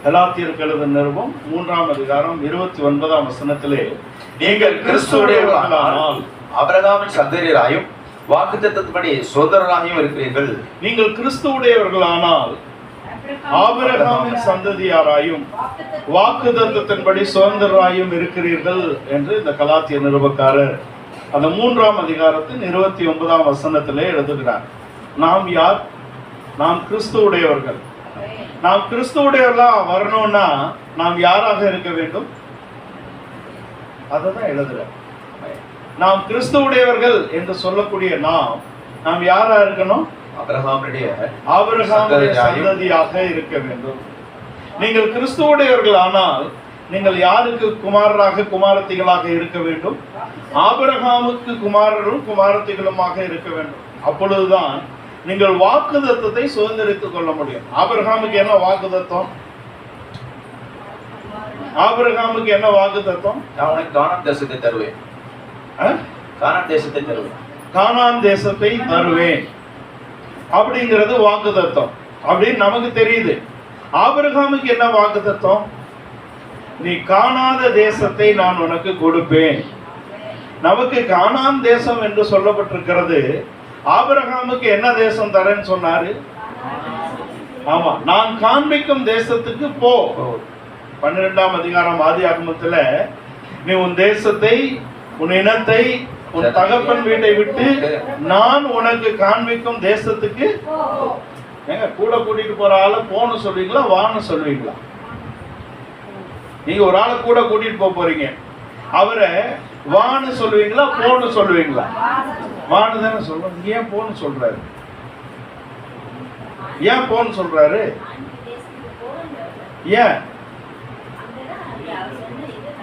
கலாத்தியருக்கு எழுதின நிருபம் 3ஆம் அதிகாரம் 29ஆம் வசனத்திலே, நீங்கள் கிறிஸ்துவுடையவர்களானால் ஆபிரகாமின் சந்ததியராயும் வாக்குத்தத்தத்தின்படி சுதந்திரராயும் இருக்கிறீர்கள். நீங்கள் கிறிஸ்துவுடையவர்களானால் ஆபிரகாமின் சந்ததியாராயும் வாக்குத்தத்தத்தின்படி சுதந்திரராயும் இருக்கிறீர்கள் என்று இந்த கலாத்திய நிருபக்காரர் அந்த 3ஆம் அதிகாரத்தின் 29ஆம் வசனத்திலே எழுதுகிறார். நாம் யார்? நாம் கிறிஸ்துவுடையவர்கள். நாம் கிறிஸ்துவுடையவர்களா வரணும்னா நாம் யாராக இருக்க வேண்டும்? அததான் எழுதுறார். நாம் கிறிஸ்துவுடையவர்கள் என்று சொல்லக்கூடிய நாம் யாரா இருக்கணும்? ஆபிரகாமுடைய சந்ததியாக இருக்க வேண்டும். நீங்கள் கிறிஸ்துவுடையவர்கள் ஆனால் நீங்கள் யாருக்கு குமாரராக குமாரத்திகளாக இருக்க வேண்டும்? ஆபிரகாமுக்கு குமாரரும் குமாரத்திகளுமாக இருக்க வேண்டும். அப்பொழுதுதான் நீங்கள் வாக்குத்தத்தத்தை சுதந்திரித்துக் கொள்ள முடியும். ஆபிரகாமுக்கு என்ன வாக்குத்தத்தம்? ஆபிரகாமுக்கு என்ன வாக்குத்தத்தம்? அவனுக்கு கானான் தேசத்தை தருவேன். கானான் தேசத்தை தருவேன். கானான் தேசத்தை தருவேன் அப்படிங்கிறது வாக்குத்தத்தம் அப்படின்னு நமக்கு தெரியுது. ஆபிரகாமுக்கு என்ன வாக்குத்தத்தம்? நீ காணாத தேசத்தை நான் உனக்கு கொடுப்பேன். நமக்கு கானான் தேசம் என்று சொல்லப்பட்டிருக்கிறது. ஆபிரகாமுக்கு என்ன தேசம் தரேன்னு சொன்னாரு? ஆமா, நான் காண்பிக்கும் தேசத்துக்கு போ. 12ஆம் அதிகாரம் ஆதியாகமத்துல, நீ உன் தேசத்தை, உன் இனத்தை, உன் தகப்பன் வீட்டை விட்டு நான் உனக்கு காண்பிக்கும் தேசத்துக்கு ஏங்க கூட கூட்டிட்டு போற ஆளை போன்னு சொல்வீங்களா, வான்னு சொல்வீங்களா? நீங்க ஒரு ஆளை கூட கூட்டிட்டு போறீங்க, அவரை வான்னு சொல்லுவீங்களா, போன்னு சொல்லுவீங்களா? வான்னு தானே சொல்றோம். ஏன் போன்னு சொல்றாரு? ஏன் போன்னு சொல்றாரு? ஏன்?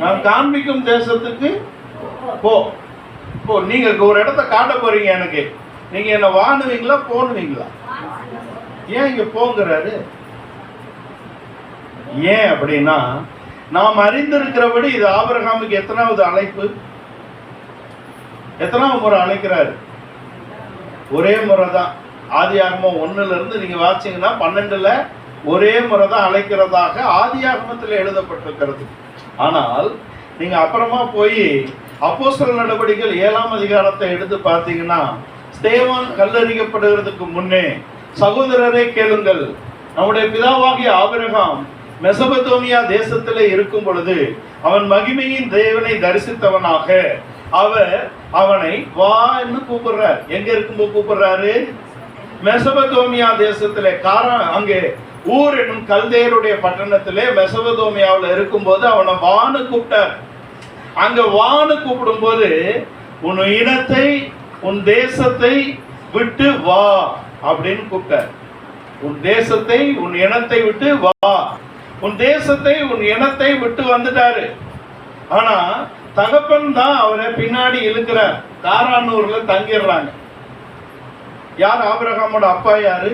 நான் காண்பிக்கும் தேசத்துக்கு போ. போ. நீங்க ஒரு இடத்த காட்ட போறீங்க எனக்கு, நீங்க என்ன வாணுவீங்களா, போனுவீங்களா? ஏன் இங்க போங்கிறாரு? ஏன் அப்படின்னா, நாம் அறிந்திருக்கிறபடி இது ஆபிரகாமுக்கு எத்தனாவது அழைப்பு? எத்தனாவது முறை அழைக்கிறாரு? ஒரே முறை தான். ஆதியாகமம் 1ல இருந்து நீங்க வாசிச்சீங்கன்னா 12ல ஒரே முறை தான் அழைக்கிறதாக ஆதியாகமத்தில் எழுதப்பட்டிருக்கிறது. ஆனால் நீங்க அப்புறமா போய் அப்போஸ்தலர் நடவடிக்கைகள் 7ஆம் அதிகாரத்தை எடுத்து பார்த்தீங்கன்னா, ஸ்தேவான் கல்லெறியப்படுவதற்கு முன்னே, சகோதரரை கேளுங்கள், நம்முடைய பிதாவாகிய ஆபிரகாம் மெசபதோமியா தேசத்திலே இருக்கும் பொழுது அவன் மகிமையின் தேவனை தரிசித்தவனாக அவர் அவனை வா என்று கூப்பிடுறார். எங்க இருக்கும்போது கூப்பிடுறாரு? மெசபதோமியா தேசத்திலே, அங்கே ஊர் என்னும் கல்தேயருடைய பட்டணத்திலே மெசபதோமியாவில் இருக்கும்போது அவனை வான்னு கூப்பிட்டார். அங்க வான்னு கூப்பிடும் போது, உன் இனத்தை, உன் தேசத்தை விட்டு வா அப்படின்னு கூப்பிட்டார். உன் தேசத்தை, உன் இனத்தை விட்டு வா. உன் தேசத்தை, உன் இனத்தை விட்டு வந்துட்டாரு. ஆனா தகப்பன் தான் அவரை பின்னாடி இழுக்கிறார். காரானூர்ல தங்கிடுறாங்க. யார் ஆபிரகாமோட அப்பா? யாரு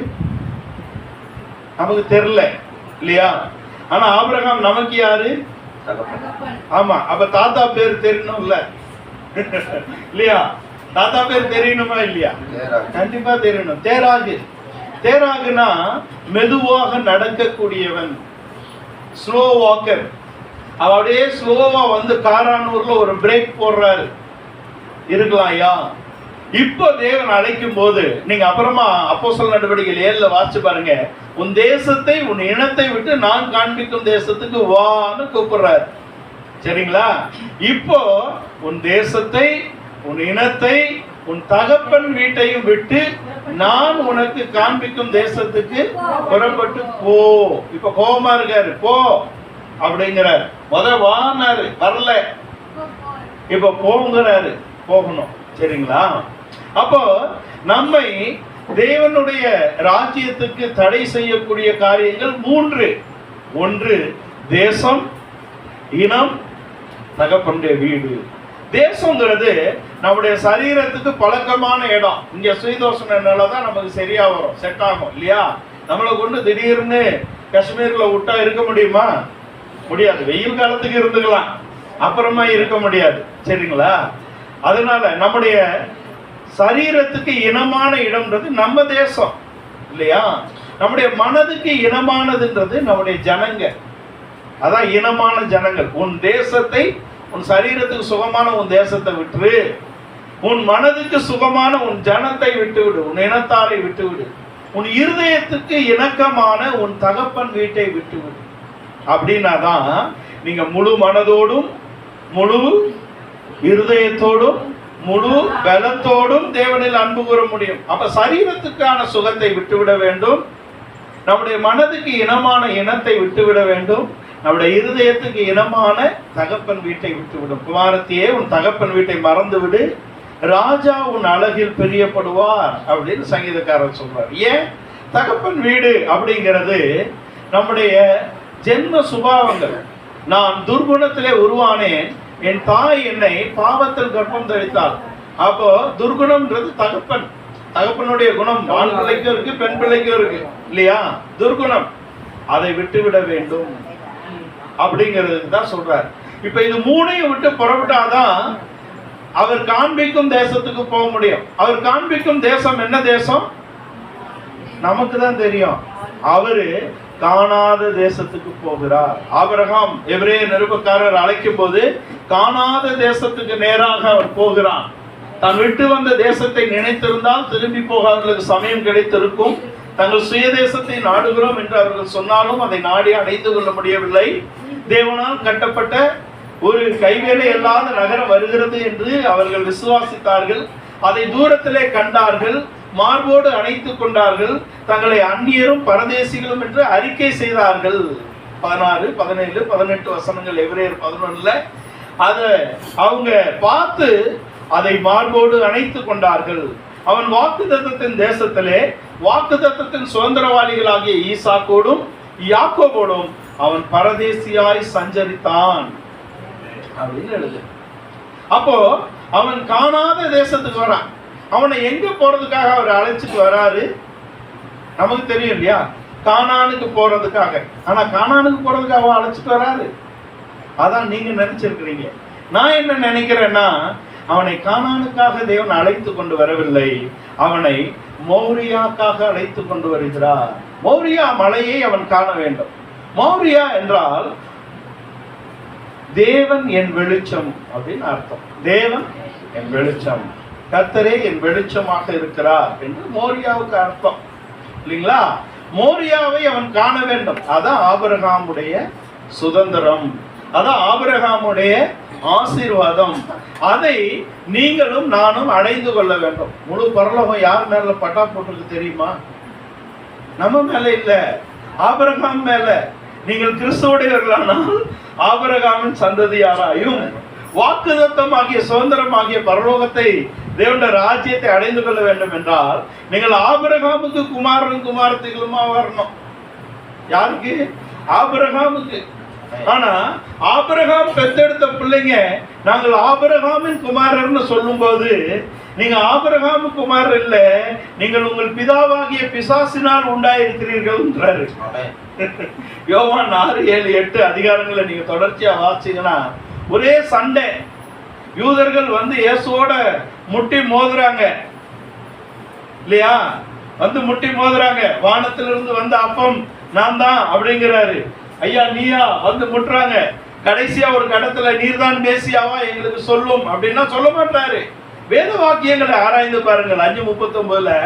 நமக்கு தெரியல இல்லையா? ஆனா ஆபிரகாம் நமக்கு யாரு? ஆமா. அப்ப தாத்தா பேர் தெரியணும்ல இல்லையா? தாத்தா பேர் தெரியணுமா இல்லையா? கண்டிப்பா தெரியணும். தேராகு. தேராகுனா மெதுவாக நடக்கக்கூடியவன், ஸ்லோ வாக்கர். அப்படியே ஸ்லோவா வந்து காரானூர்ல ஒரு பிரேக் போடுறாரு. இருக்கலாம் ஐயா. இப்போ தேவன் அழைக்கும் போது, நீங்க அப்புறமா அப்போஸ்தலர் நடவடிக்கைகள் 7ல வாசிச்சு பாருங்க, உன் தேசத்தை, உன் இனத்தை விட்டு நான் காண்பிக்கும் தேசத்துக்கு வான்னு கூப்பிடுறாரு. சரிங்களா? இப்போ உன் தேசத்தை, உன் இனத்தை, உன் தகப்பன் வீட்டையும் விட்டு நான் உனக்கு காண்பிக்கும் தேசத்துக்கு புறப்பட்டு போ. இப்ப கோபமா இருக்காரு. போ அப்படிங்கிறாரு. வானாரு, வரல. இப்ப போங்கிறாரு. போகணும். சரிங்களா? அப்போ நம்மை தேவனுடைய ராஜ்யத்துக்கு தடை செய்யக்கூடிய காரியங்கள் 3. ஒன்று தேசம், இனம், தகப்பனுடைய வீடு. தேசங்கிறது நம்முடைய சரீரத்துக்கு பழக்கமான இடம். இங்க சுயதோஷன நிலைதான் நமக்கு சரியா வரும், செட் ஆகும் இல்லையா? நம்மளை கொண்டு திடீர்னு காஷ்மீர்ல விட்டா இருக்க முடியுமா? முடியாது. வெயில் காலத்துக்கு இருந்துக்கலாம், அப்புறமா இருக்க முடியாது. சரிங்களா? அதனால நம்முடைய சரீரத்துக்கு இனமான இடம்ன்றது நம்ம தேசம் இல்லையா? நம்முடைய மனதுக்கு இனமானதுன்றது நம்முடைய ஜனங்க. அதான் இனமான ஜனங்கள். உன் தேசத்தை, உன் சரீரத்துக்கு சுகமான உன் தேசத்தை விட்டுரு, உன் மனதுக்கு சுகமான உன் ஜனத்தை விட்டுவிடு, உன் இனத்தாரை விட்டுவிடு, உன் இருதயத்துக்கு இணக்கமான உன் தகப்பன் வீட்டை விட்டுவிடு. அப்படின்னாதான் நீங்க முழு மனதோடும் முழு இருதயத்தோடும் முழு பலத்தோடும் தேவனில் அன்பு கூற முடியும். அப்ப சரீரத்துக்கான சுகத்தை விட்டுவிட வேண்டும், நம்முடைய மனதுக்கு இனமான இனத்தை விட்டுவிட வேண்டும், நம்முடைய இருதயத்துக்கு இனமான தகப்பன் வீட்டை விட்டுவிடும். குமாரத்தியே, உன் தகப்பன் வீட்டை மறந்து விடு, ராஜா உன் அழகில் பிரியப்படுவார் அப்படின்னு சங்கீதக்காரர் சொல்றார். ஏன்? தகப்பன் வீடு அப்படிங்கிறது நம்முடைய ஜென்ம சுபாவங்கள். நான் துர்குணத்திலே உருவானேன், என் தாய் என்னை பாவத்தில் கர்ப்பம் தரித்தாள். அப்போ துர்குணம்ன்றது தகப்பன், தகப்பனுடைய குணம் ஆண் பிள்ளைக்கும் இருக்கு, பெண் பிள்ளைக்கும் இருக்கு இல்லையா? துர்குணம், அதை விட்டுவிட வேண்டும் அப்படிங்கிறது தான் சொல்றார். இப்ப இது மூணையும் விட்டு புறப்பட்டாதான் அவர் காண்பிக்கும் தேசத்துக்கு போக முடியும். அவர் காண்பிக்கும் தேசம் என்ன தேசம்? நமக்கு தான் தெரியும். அவரு காணாத தேசத்துக்கு போகிறார். ஆபிரகாம் எபிரேய நிருபக்காரர் அழைக்கும் போது காணாத தேசத்துக்கு நேராக அவர் போகிறான். தான் விட்டு வந்த தேசத்தை நினைத்திருந்தால் திரும்பி போக அவர்களுக்கு சமயம் கிடைத்திருக்கும். தங்கள் சுய தேசத்தை நாடுகிறோம் என்று அவர்கள் சொன்னாலும் அதை நாடி அடைந்து கொள்ள முடியவில்லை. தேவனால் கட்டப்பட்ட ஒரு கைவேலை இல்லாத நகரம் வருகிறது என்று அவர்கள் விசுவாசித்தார்கள். அதை தூரத்திலே கண்டார்கள், மார்போடு அணைத்துக் கொண்டார்கள், தங்களை அந்நியரும் பரதேசிகளும் என்று அறிக்கை செய்தார்கள். 16, 17, 18 வசனங்கள் எபிரேயர் 11ல அதை அவங்க பார்த்து அதை மார்போடு அணைத்துக் கொண்டார்கள். அவன் வாக்குத்தத்தத்தின் தேசத்திலே வாக்குத்தத்தத்தின் சுதந்திரவாளிகளாகிய ஈசாக்கோடும் யாக்கோபோடும் அவன் பரதேசியாய் சஞ்சரித்தான் அப்படின்னு எழுது. அப்போ அவன் காணாத தேசத்துக்கு வரான். அவனை எங்க போறதுக்காக அவர் அழைச்சிட்டு வராரு நமக்கு தெரியும் இல்லையா? கானானுக்கு போறதுக்காக. ஆனா கானானுக்கு போறதுக்காக அழைச்சிட்டு வராரு. அதான் நீங்க நினைச்சிருக்கிறீங்க. நான் என்ன நினைக்கிறேன்னா, அவனை கானானுக்காக தேவன் அழைத்து கொண்டு வரவில்லை, அவனை மோரியாக்காக அழைத்து கொண்டு வருகிறார். மோரியா மலையை அவன் காண வேண்டும். மோரியா என்றால் தேவன் என் வெளிச்சம் அப்படின்னு அர்த்தம். தேவன் என் வெளிச்சம், கர்த்தரே என் வெளிச்சமாக இருக்கிறார் என்று மோரியாவுக்கு அர்த்தம் இல்லைங்களா? மோரியாவை அவன் காண வேண்டும். அதான் ஆபிரகாமுடைய சுதந்திரம், அதான் ஆபிரகாமுடைய ஆசீர்வாதம். அதை நீங்களும் நானும் அடைந்து கொள்ள வேண்டும். முழு பரலோகம் யார் மேல பட்டா போட்டிருக்கு தெரியுமா? நம்ம மேல இல்ல, ஆபிரகாம் மேல. நீங்கள் கிறிஸ்துவுடையவர்களானால் ஆபிரகாமின் சந்ததியாராயும் வாக்குத்தத்தமாகிய சுதந்திரமாகிய பரலோகத்தை, தேவனுடைய ராஜ்யத்தை அடைந்து கொள்ள வேண்டும் என்றால் நீங்கள் ஆபிரகாமுக்கு குமாரன் குமாரத்திகளுமா வரணும். யாருக்கு? ஆபிரகாமுக்கு. ஆனா ஆபிரகாம் பெத்தெடுத்த பிள்ளைங்க நாங்கள் ஆபிரகாமின் குமாரர்னு சொல்லும் போது நீங்க ஆபிரகாமு குமாரர் இல்ல, நீங்கள் உங்கள் பிதாவாகிய பிசாசினால் உண்டாயிருக்கிறீர்கள். யோவான் 6, 7, 8 அதிகாரங்களை நீங்க தொடர்ச்சியா வாசிச்சீங்கன்னா ஒரே சண்டை. யூதர்கள் வந்து இயேசுவோட முட்டி மோதுறாங்க இல்லையா? வந்து முட்டி மோதுறாங்க. வானத்திலிருந்து வந்த அப்பம் நான் தான் அப்படிங்கிறாரு. ஐயா நீயா வந்து முட்டுறாங்க. கடைசியா ஒரு கடத்துல நீர்தான் மேசியாவா எங்களுக்கு சொல்லும் அப்படின்னா சொல்ல மாட்டாரு. வேத வாக்கியங்களை ஆராய்ந்து பாருங்கள். 5:39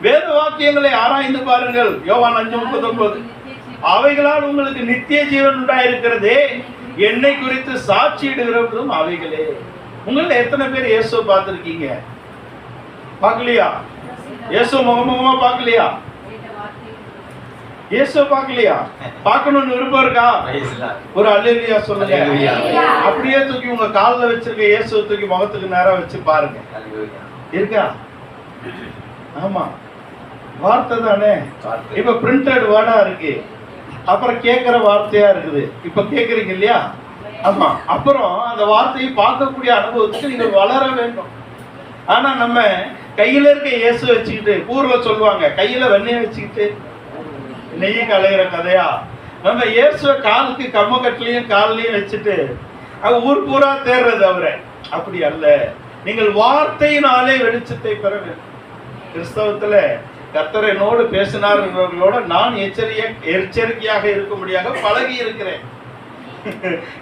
வேத வாக்கியங்களை ஆராய்ந்து பாருங்கள். யோவான் 5:39 அவைகளால் உங்களுக்கு நித்திய ஜீவன் உண்டாயிருக்கிறதே, என்னை குறித்து சாட்சியிடுகிறவர்களும் அவைகளே. உங்கள எத்தனை பேர் இயேசுவை பார்த்திருக்கீங்க? பார்க்கலையா? இயேசு முகமுகமா பார்க்கலையா? இயேசுவை பார்க்கலையா? பார்க்கணும்னு விருப்பம் இருக்கா? ஒரு அல்லேலூயா சொல்லுங்க. அப்படியே தூக்கி உங்க கால்ல வச்சிருக்க இயேசுவை தூக்கி முகத்துக்கு நேரா வச்சு பாருங்க. இருக்கா? ஆமா, வார்த்தை தானே. இப்ப பிரிண்டட் வேர்டா இருக்கு, அப்புறம் கேட்கிற வார்த்தையா இருக்குது. இப்ப கேட்கறீங்க இல்லையா? ஆமா. அப்புறம் அந்த வார்த்தையை பார்க்கக்கூடிய அனுபவத்துக்கு நீங்கள் வளர வேண்டும். ஆனா நம்ம கையில இருக்க இயேசு வச்சுக்கிட்டு, ஊர்ல சொல்லுவாங்க கையில வெண்ணெய் வச்சுக்கிட்டு நெய்ய கலையிற கதையா, நம்ம இயேசுவ காலுக்கு கம்மக்கட்டிலையும் காலிலையும் வச்சுட்டு ஊர் பூரா தேர்றது அவரை. அப்படி அல்ல. நீங்கள் வார்த்தையினாலே வெளிச்சத்தை பெற வேண்டும். கிறிஸ்தவத்துல கர்த்தர் என்னோடு பேசினார்களோட நான் எச்சரிக்கையாக இருக்கும்படியாக பழகி இருக்கிறேன்.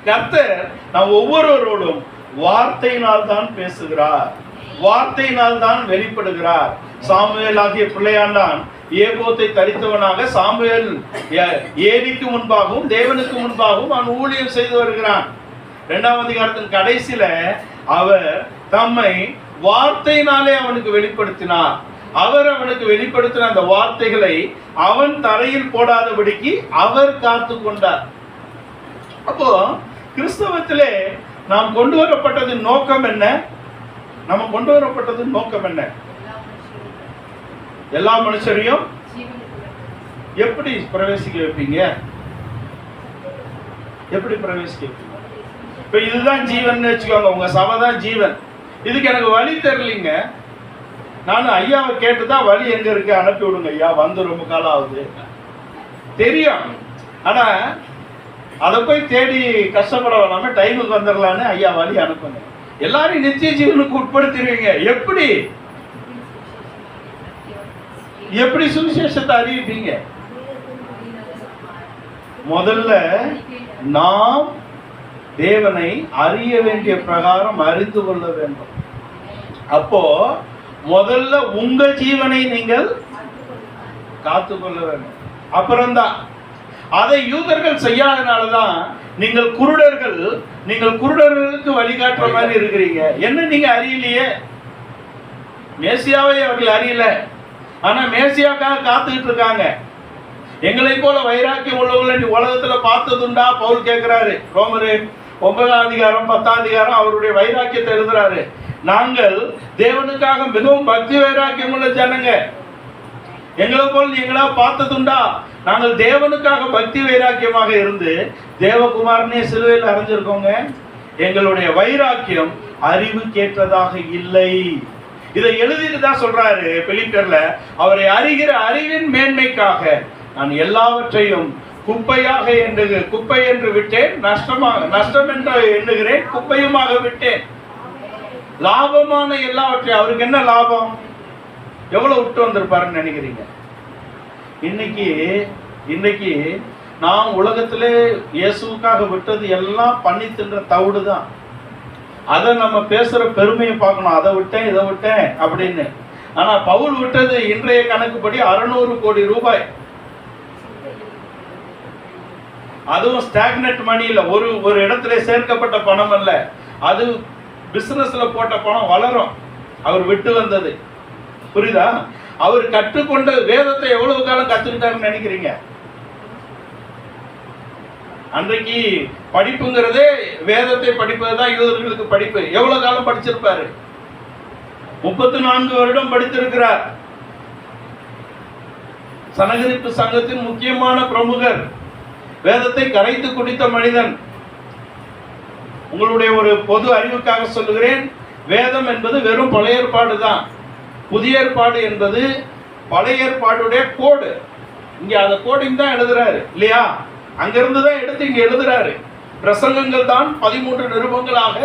கர்த்தர் நாம் ஒவ்வொருவரோடும் வார்த்தையினால் தான் பேசுகிறார், வார்த்தையினால் தான் வெளிப்படுகிறார். சாமுவேல் ஆகிய பிள்ளையாண்டான் ஏபோத்தை தரித்தவனாக சாமுவேல் ஏலிக்கு முன்பாகவும் தேவனுக்கு முன்பாகவும் அவன் ஊழியம் செய்து வருகிறான். 2ஆம் அதிகாரத்தின் கடைசியில அவர் தம்மை வார்த்தையினாலே அவனுக்கு வெளிப்படுத்தினார். அவர் அவனுக்கு வெளிப்படுத்தின அந்த வார்த்தைகளை அவன் தரையில் போடாதபடிக்கு அவர் காத்து கொண்டார். அப்போ கிறிஸ்தவத்திலே நாம் கொண்டு வரப்பட்டது நோக்கம் என்ன? நம்ம கொண்டு வரப்பட்டது நோக்கம் என்ன? எல்லா மனுஷரையும் எப்படி பிரவேசிக்க வைப்பீங்க? எப்படி பிரவேசிக்க வைப்பீங்க? இப்ப இதுதான் ஜீவன் வச்சுக்கோங்க, உங்க சபை தான் ஜீவன். இதுக்கு எனக்கு வழி தெரியலீங்க, நான் ஐயாவை கேட்டுதான் வழி எங்க இருக்கு அனுப்பி விடுங்க ஐயா, வந்து ரொம்ப காலம் ஆகுது தெரியும். ஆனா அதை போய் தேடி கஷ்டப்பட வேணாம டைமுக்கு வந்துடலான்னு ஐயா வழி அனுப்புங்க. எல்லாரும் நித்திய ஜீவனுக்கு உட்படுத்திடுவீங்க. எப்படி எப்படி சுவிசேஷத்தை அறிவிப்பீங்க? முதல்ல நாம் தேவனை அறிய வேண்டிய பிரகாரம் அறிந்து கொள்ள வேண்டும். அப்போ முதல்ல உங்க ஜீவனை நீங்கள் காத்துக்கொள்ள வேண்டும். அப்புறம்தான் அதை யூதர்கள் செய்யாதனாலதான் நீங்கள் குருடர்களுக்கு வழிகாட்டுற மாதிரி இருக்கிறீங்க. என்ன நீங்க அறியலையே? மேசியாவை அவர்கள் அறியல, ஆனா மேசியாக்காக காத்துக்கிட்டு இருக்காங்க. எங்களை போல வைராக்கியம் உள்ளவங்களை நீ உலகத்துல பார்த்ததுண்டா? பவுல் கேட்கிறாரு. ரோமரு 9ஆம் அதிகாரம் 10ஆம் அதிகாரம் அவருடைய வைராக்கியத்தை எழுதுறாரு. நாங்கள் தேவனுக்காக மிகவும் பக்தி வைராக்கியம் உள்ள ஜனங்க. எங்களை போல நீங்களா பார்த்ததுண்டா? நாங்கள் தேவனுக்காக பக்தி வைராக்கியமாக இருந்து தேவகுமாரனே சிலுவையில் அறைஞ்சிருக்கோங்க. எங்களுடைய வைராக்கியம் அறிவு கேட்டதாக இல்லை. இதை எழுதிட்டு தான் சொல்றாரு பிலிப்பியர்ல, அவரை அறிகிற அறிவின் மேன்மைக்காக நான் எல்லாவற்றையும் குப்பை என்று விட்டேன், நஷ்டம் என்று எண்ணுகிறேன், குப்பையுமாக விட்டேன். லாபமான எல்லாவற்றையும். அவருக்கு என்ன லாபம்? எவ்வளவு விட்டு வந்திருப்பாருன்னு நினைக்கிறீங்க? இன்னைக்கு நாம் உலகத்திலே இயேசுக்காக விட்டது எல்லாம் பண்ணி தின்ற தவிடு தான். அதை நம்ம பேசுற பெருமையை பார்க்கணும், அதை விட்டேன் இதை விட்டேன் அப்படின்னு. ஆனா பவுல் விட்டது இன்றைய கணக்குப்படி 600 கோடி ரூபாய். அதுவும் ஸ்டாக்னட் மணி இல்ல, ஒரு இடத்துல சேர்க்கப்பட்ட பணம் அல்ல, அது பிசினஸ்ல போட்ட பணம் வளரும். அவர் விட்டு வந்தது புரியுதா? அவர் கற்றுக்கொண்ட வேதத்தை எவ்வளவு காலம் கத்துக்கிட்டாருன்னு நினைக்கிறீங்க? அன்றைக்கு படிப்புங்கிறதே வேதத்தை படிப்பதுதான் யூதர்களுக்கு படிப்பு. எவ்வளவு காலம் படிச்சிருப்பாரு? 34 வருடம் படித்திருக்கிறார். சனகரிப்பு சங்கத்தின் முக்கியமான பிரமுகர், வேதத்தை கரைத்து குடித்த மனிதன். உங்களுடைய ஒரு பொது அறிவுக்காக சொல்லுகிறேன், வேதம் என்பது வெறும் பழைய ஏற்பாடு தான். புதிய ஏற்பாடு என்பது பழைய ஏற்பாடுடைய கோடு. இங்க அந்த கோடிங் தான் எழுதுறாரு இல்லையா? அங்கிருந்து தான் எடுத்து இங்க எழுதுறாரு. பிரசங்கங்கள் தான் 13 நிருபங்களாக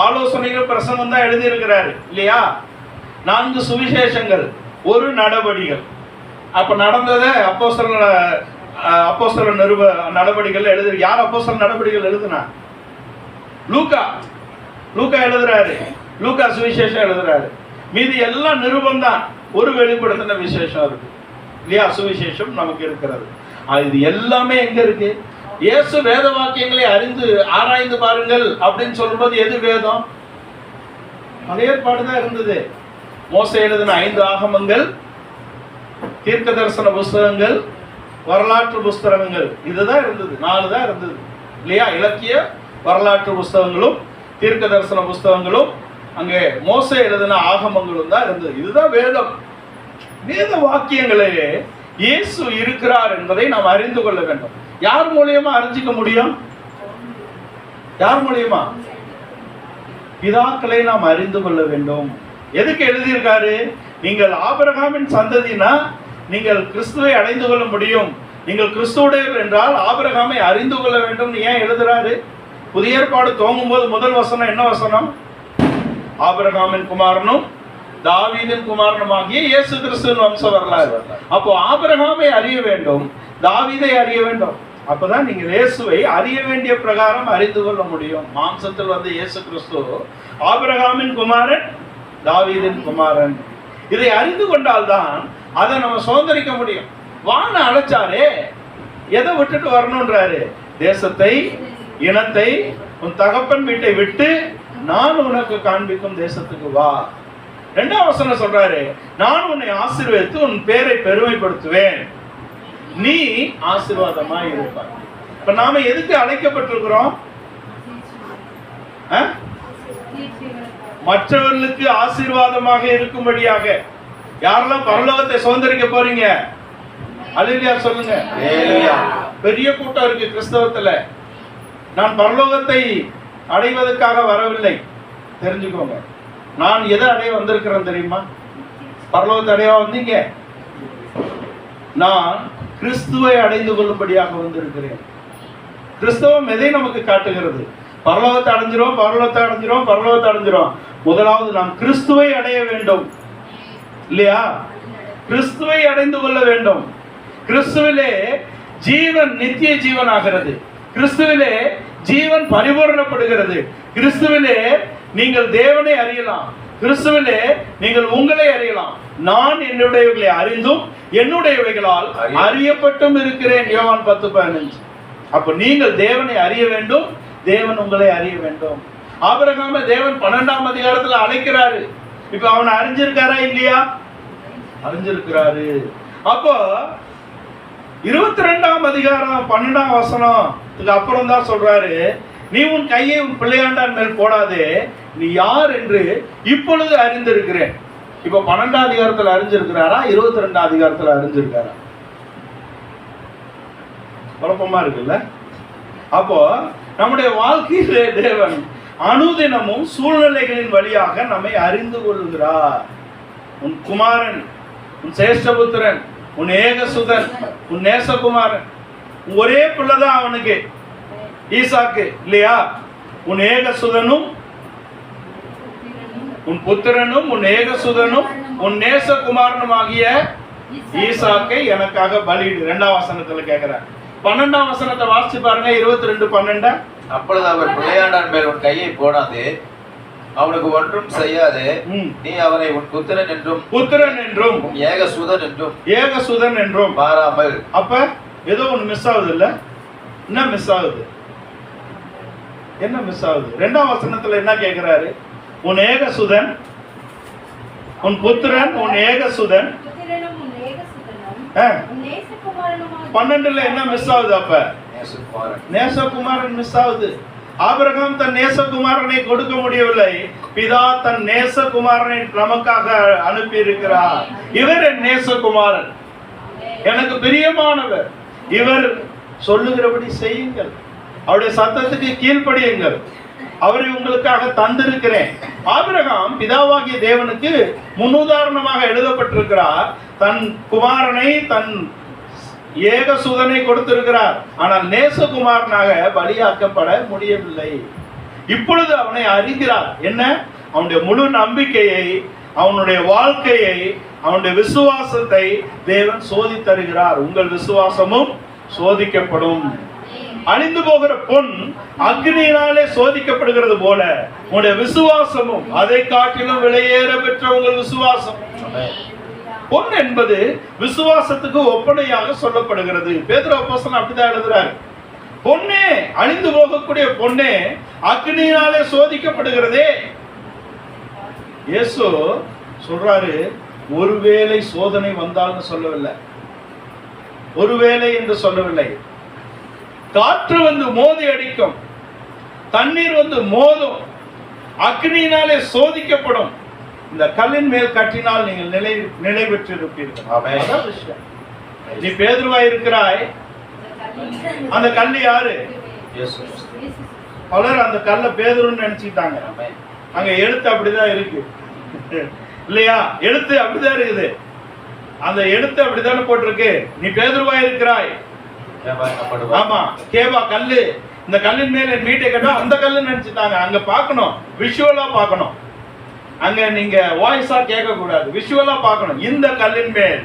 ஆலோசனைகள் பிரசங்கம் தான் எழுதி இருக்கிறாரு இல்லையா? 4 சுவிசேஷங்கள், 1 நடபடிகள். அப்ப நடந்ததை அப்போஸ்தலர் நிருப நடபடிகள் எழுது. யார் அப்போஸ்தலர் நடபடிகள் எழுதுனா? லூக்கா எழுதுறாரு. லூக்கா சுவிசேஷம் எழுதுறாரு. மீதி எல்லாம் நிருபம் தான். ஒரு வெளிப்படுத்தின விசேஷம் இருக்கு இல்லையா? சுவிசேஷம் நமக்கு இருக்கிறது. இது எல்லாமே எங்க இருக்கு? இயேசு வேத வாக்கியங்களை அறிந்து ஆராய்ந்து பாருங்கள் அப்படின்னு சொல்லும்போது எது வேதம்? பழைய ஏற்பாடு தான் இருந்தது. மோசே எழுதின 5 ஆகமங்கள், தீர்க்க தரிசன புஸ்தகங்கள், வரலாற்று புஸ்தகங்கள், இதுதான் இருந்தது. 4 தான் இருந்தது இல்லையா? இலக்கிய வரலாற்று புஸ்தகங்களும் தீர்க்க தரிசன புஸ்தகங்களும் அங்கே மோசே எழுதின ஆகமங்களும் தான் இருந்தது. இதுதான் வேதம். வேத வாக்கியங்களிலே இயேசு இருக்கிறார் என்பதை நாம் அறிந்து கொள்ள வேண்டும். யார் மூலியமா அறிஞ்சிக்க முடியும்? யார் மூலியமா? பிதாக்களை நாம் அறிந்து கொள்ள வேண்டும். எதுக்கு எழுதியிருக்காரு? நீங்கள் ஆபிரகாமின் சந்ததினா நீங்கள் கிறிஸ்துவை அடைந்து கொள்ள முடியும். நீங்கள் கிறிஸ்துவுடையவர் என்றால் ஆபிரகாமை அறிந்து கொள்ள வேண்டும். ஏன் எழுதுறாரு? புதிய ஏற்பாடு துவங்கும் போது முதல் வசனம் என்ன வசனம்? ஆபிரகாமின் குமாரனும் தாவீதின் குமாரனுமாகிய இயேசு கிறிஸ்துவின் வம்ச வரலாறு. அப்போ ஆபிரகாமை அறிய வேண்டும், தாவீதை அறிய வேண்டும். அப்பதான் நீங்க இயேசுவை அறிய வேண்டிய பிரகாரம் அறிந்து கொள்ள முடியும். மாம்சத்தில் வந்து இயேசு கிறிஸ்து ஆபிரகாமின் குமாரன், தாவீதின் குமாரன். இதை அறிந்து கொண்டால்தான் அதை நம்ம சுதந்திரிக்க முடியும். வான அழைச்சாரே, எதை விட்டுட்டு வரணும்ன்றாரு? தேசத்தை, இனத்தை, உன் தகப்பன் வீட்டை விட்டு நான் உனக்கு காண்பிக்கும் தேசத்துக்கு வா. 2ஆம் வசனம் சொல்றாரு, நான் உன்னை ஆசீர்வதித்து உன் பேரை பெருமைப்படுத்துவேன், நீ ஆசீர்வாதமாய் இருப்பாய். இப்ப நாம எதுக்கு அழைக்கப்பட்டிருக்கிறோம்? மற்றவர்களுக்கு ஆசீர்வாதமாக இருக்கும்படியாக. யாரெல்லாம் பரலோகத்தை சுதந்திரிக்க போறீங்க? அல்லேலூயா சொல்லுங்க. பெரிய கூட்டம் இருக்கு கிறிஸ்தவத்துல. நான் பரலோகத்தை அடைவதற்காக வரவில்லை, தெரிஞ்சுக்கோங்க. நான் எதை அடைய வந்திருக்கிறேன் தெரியுமா? பரலோகத்தை அடையவா வந்தீங்க? நான் கிறிஸ்துவை அடைந்து கொள்ளும்படியாக வந்திருக்கிறேன். கிறிஸ்தவம் எதை நமக்கு காட்டுகிறது? பரலோகத்தை அடைஞ்சிரும், பரலோகத்தை அடைஞ்சிரும், பரலோகத்தை அடைஞ்சிரும். முதலாவது நாம் கிறிஸ்துவை அடைய வேண்டும், இல்லையா? கிறிஸ்துவை அடைந்து கொள்ள வேண்டும். கிறிஸ்துவிலே ஜீவன் நித்திய ஜீவன் ஆகிறது. கிறிஸ்துவிலே ஜீவன் பரிபூரணப்படுகிறது. கிறிஸ்துவிலே நீங்கள் தேவனை அறியலாம். கிறிஸ்துவிலே நீங்கள் உங்களை அறியலாம். நான் என்னுடையவைகளை அறிந்தும் என்னுடையவைகளால் அறியப்பட்டும் இருக்கிறேன். யோவான் 10:15. அப்ப நீங்கள் தேவனை அறிய வேண்டும், தேவன் உங்களை அறிய வேண்டும். ஆபிரகாமை தேவன் 12ஆம் அதிகாரத்துல அழைக்கிறாரு. இப்ப அவனை அறிஞ்சிருக்காரா இல்லையா? அறிஞ்சிருக்கிறாரு. அப்போ 22ஆம் அதிகாரம் 12ஆம் வசனத்துக்கு அப்புறம் தான் சொல்றாரு, நீ உன் கையை உன் பிள்ளையாண்டான் மேல் போடாதே, நீ யார் என்று இப்பொழுது அறிந்திருக்கிறேன். இப்ப 12ஆம் அதிகாரத்துல அறிஞ்சிருக்கிறாரா, 22ஆம் அதிகாரத்துல அறிஞ்சிருக்காரா? குழப்பமா இருக்குல்ல? அப்போ நம்முடைய வாழ்க்கையிலே தேவன் அனுதினமும் சூழ்நிலைகளின் வழியாக நம்மை அறிந்து கொள்கிறார். உன் குமாரன், உன் சேஷ்டபுத்திரன், உன் ஏகசுதன், உன் நேசகுமாரன். ஒரே பிள்ளைதான் அவனுக்கு, ஈசாக்கு, இல்லையா? உன் ஏகசுதனும் உன் புத்திரனும் உன் ஏகசுதனும் உன் நேசகுமாரனும் ஆகிய ஈசாக்கை எனக்காக பலியிடு. 2ஆம் வசனத்துல கேட்கிறார். 12ஆம் வசனத்தை வாசிச்சு பாருங்க. 22:12. அப்பொழுது அவர் பிள்ளையாண்டான் மேல் உன் கையை போடாதே, அவனுக்கு ஒன்றும் செய்யாதே, நீ அவனை உன் புத்திரன் என்றும் உன் ஏகசுதன் என்றும் பாராமல். அப்ப ஏதோ ஒண்ணு மிஸ் ஆகுது இல்ல? என்ன மிஸ் ஆகுது? என்ன மிஸ் ஆகுது? 2ஆம் வசனத்துல என்ன கேட்கிறாரு? உன் ஏகசுதன், உன் புத்திரன், உன் ஏகசுதன். 12ல என்ன மிஸ் ஆகுது? அப்ப நேசகுமாரன் மிஸ் ஆகுது. ஆபிரகாம் தன் நேசகுமாரனை கொடுக்க முடியவில்லை, பிதா தன் நேசகுமாரனை நமக்காக அனுப்பி இருக்கிறார். இவர் என் நேசகுமாரன், எனக்கு பிரியமானவர், இவர் சொல்லுகிறபடி செய்யுங்கள், அவருடைய சத்தத்துக்கு கீழ்ப்படியுங்கள், அவரை உங்களுக்காக தந்திருக்கிறேன். ஆபிரகாம் பிதாவாகிய தேவனுக்கு முன்னுதாரணமாக எழுதப்பட்டிருக்கிறார். தன் குமாரனை, தன் ஏகசுதனை கொடுத்திருக்கிறார். ஆனால் நேசகுமாரனாக பலியாக்கப்பட முடியவில்லை. இப்பொழுது அவனை அறிகிறார். என்ன? அவனுடைய முழு நம்பிக்கையை, அவனுடைய வாழ்க்கையை, அவனுடைய விசுவாசத்தை தேவன் சோதித்தருகிறார். உங்கள் விசுவாசமும் சோதிக்கப்படும். அழிந்து போகிற பொன் அக்னியினாலே சோதிக்கப்படுகிறது போல உங்களுடைய விசுவாசமும் அதை காட்டிலும் விலையேற பெற்ற உங்கள் விசுவாசம். பொன் என்பது விசுவாசத்துக்கு ஒப்பனையாக சொல்லப்படுகிறது. பேதுரு அப்போஸ்தலன் அப்படிதான் எழுதுறாரு. பொன்னே, அழிந்து போகக்கூடிய பொன்னே அக்னியினாலே சோதிக்கப்படுகிறதே. இயேசு சொல்றாரு, ஒருவேளை சோதனை வந்தால்னு சொல்லவில்லை, ஒருவேளை என்று சொல்லவில்லை. காற்று வந்து மோதி அடிக்கும், தண்ணீர் வந்து மோதும், அக்னியினாலே சோதிக்கப்படும். இந்த கல்லின் மேல் கட்டினால் நீங்கள் நிலை பெற்றிருப்பீர்கள். நீ பேதுருவாய் இருக்கிறாய், அந்த கல் யாரு? பலர் அந்த கல்ல பேதுருன்னு நினைச்சுக்கிட்டாங்க. அங்க எழுத்து அப்படிதான் இருக்கு, இல்லையா? எழுத்து அப்படிதான் இருக்குது, அந்த எழுத்து அப்படித்தானே போட்டிருக்கு. நீ பேதுருவாய் இருக்கிறாய். ஆமா, கேவா கல்லு, இந்த கல்லின் மேல என் வீட்டை கட்ட, அந்த கல்லு நினைச்சுட்டாங்க. அங்க பார்க்கணும், விஷுவலா பார்க்கணும். அங்க நீங்க வாய்ஸா கேட்க கூடாது, விஷுவலா பார்க்கணும். இந்த கல்லின் மேல்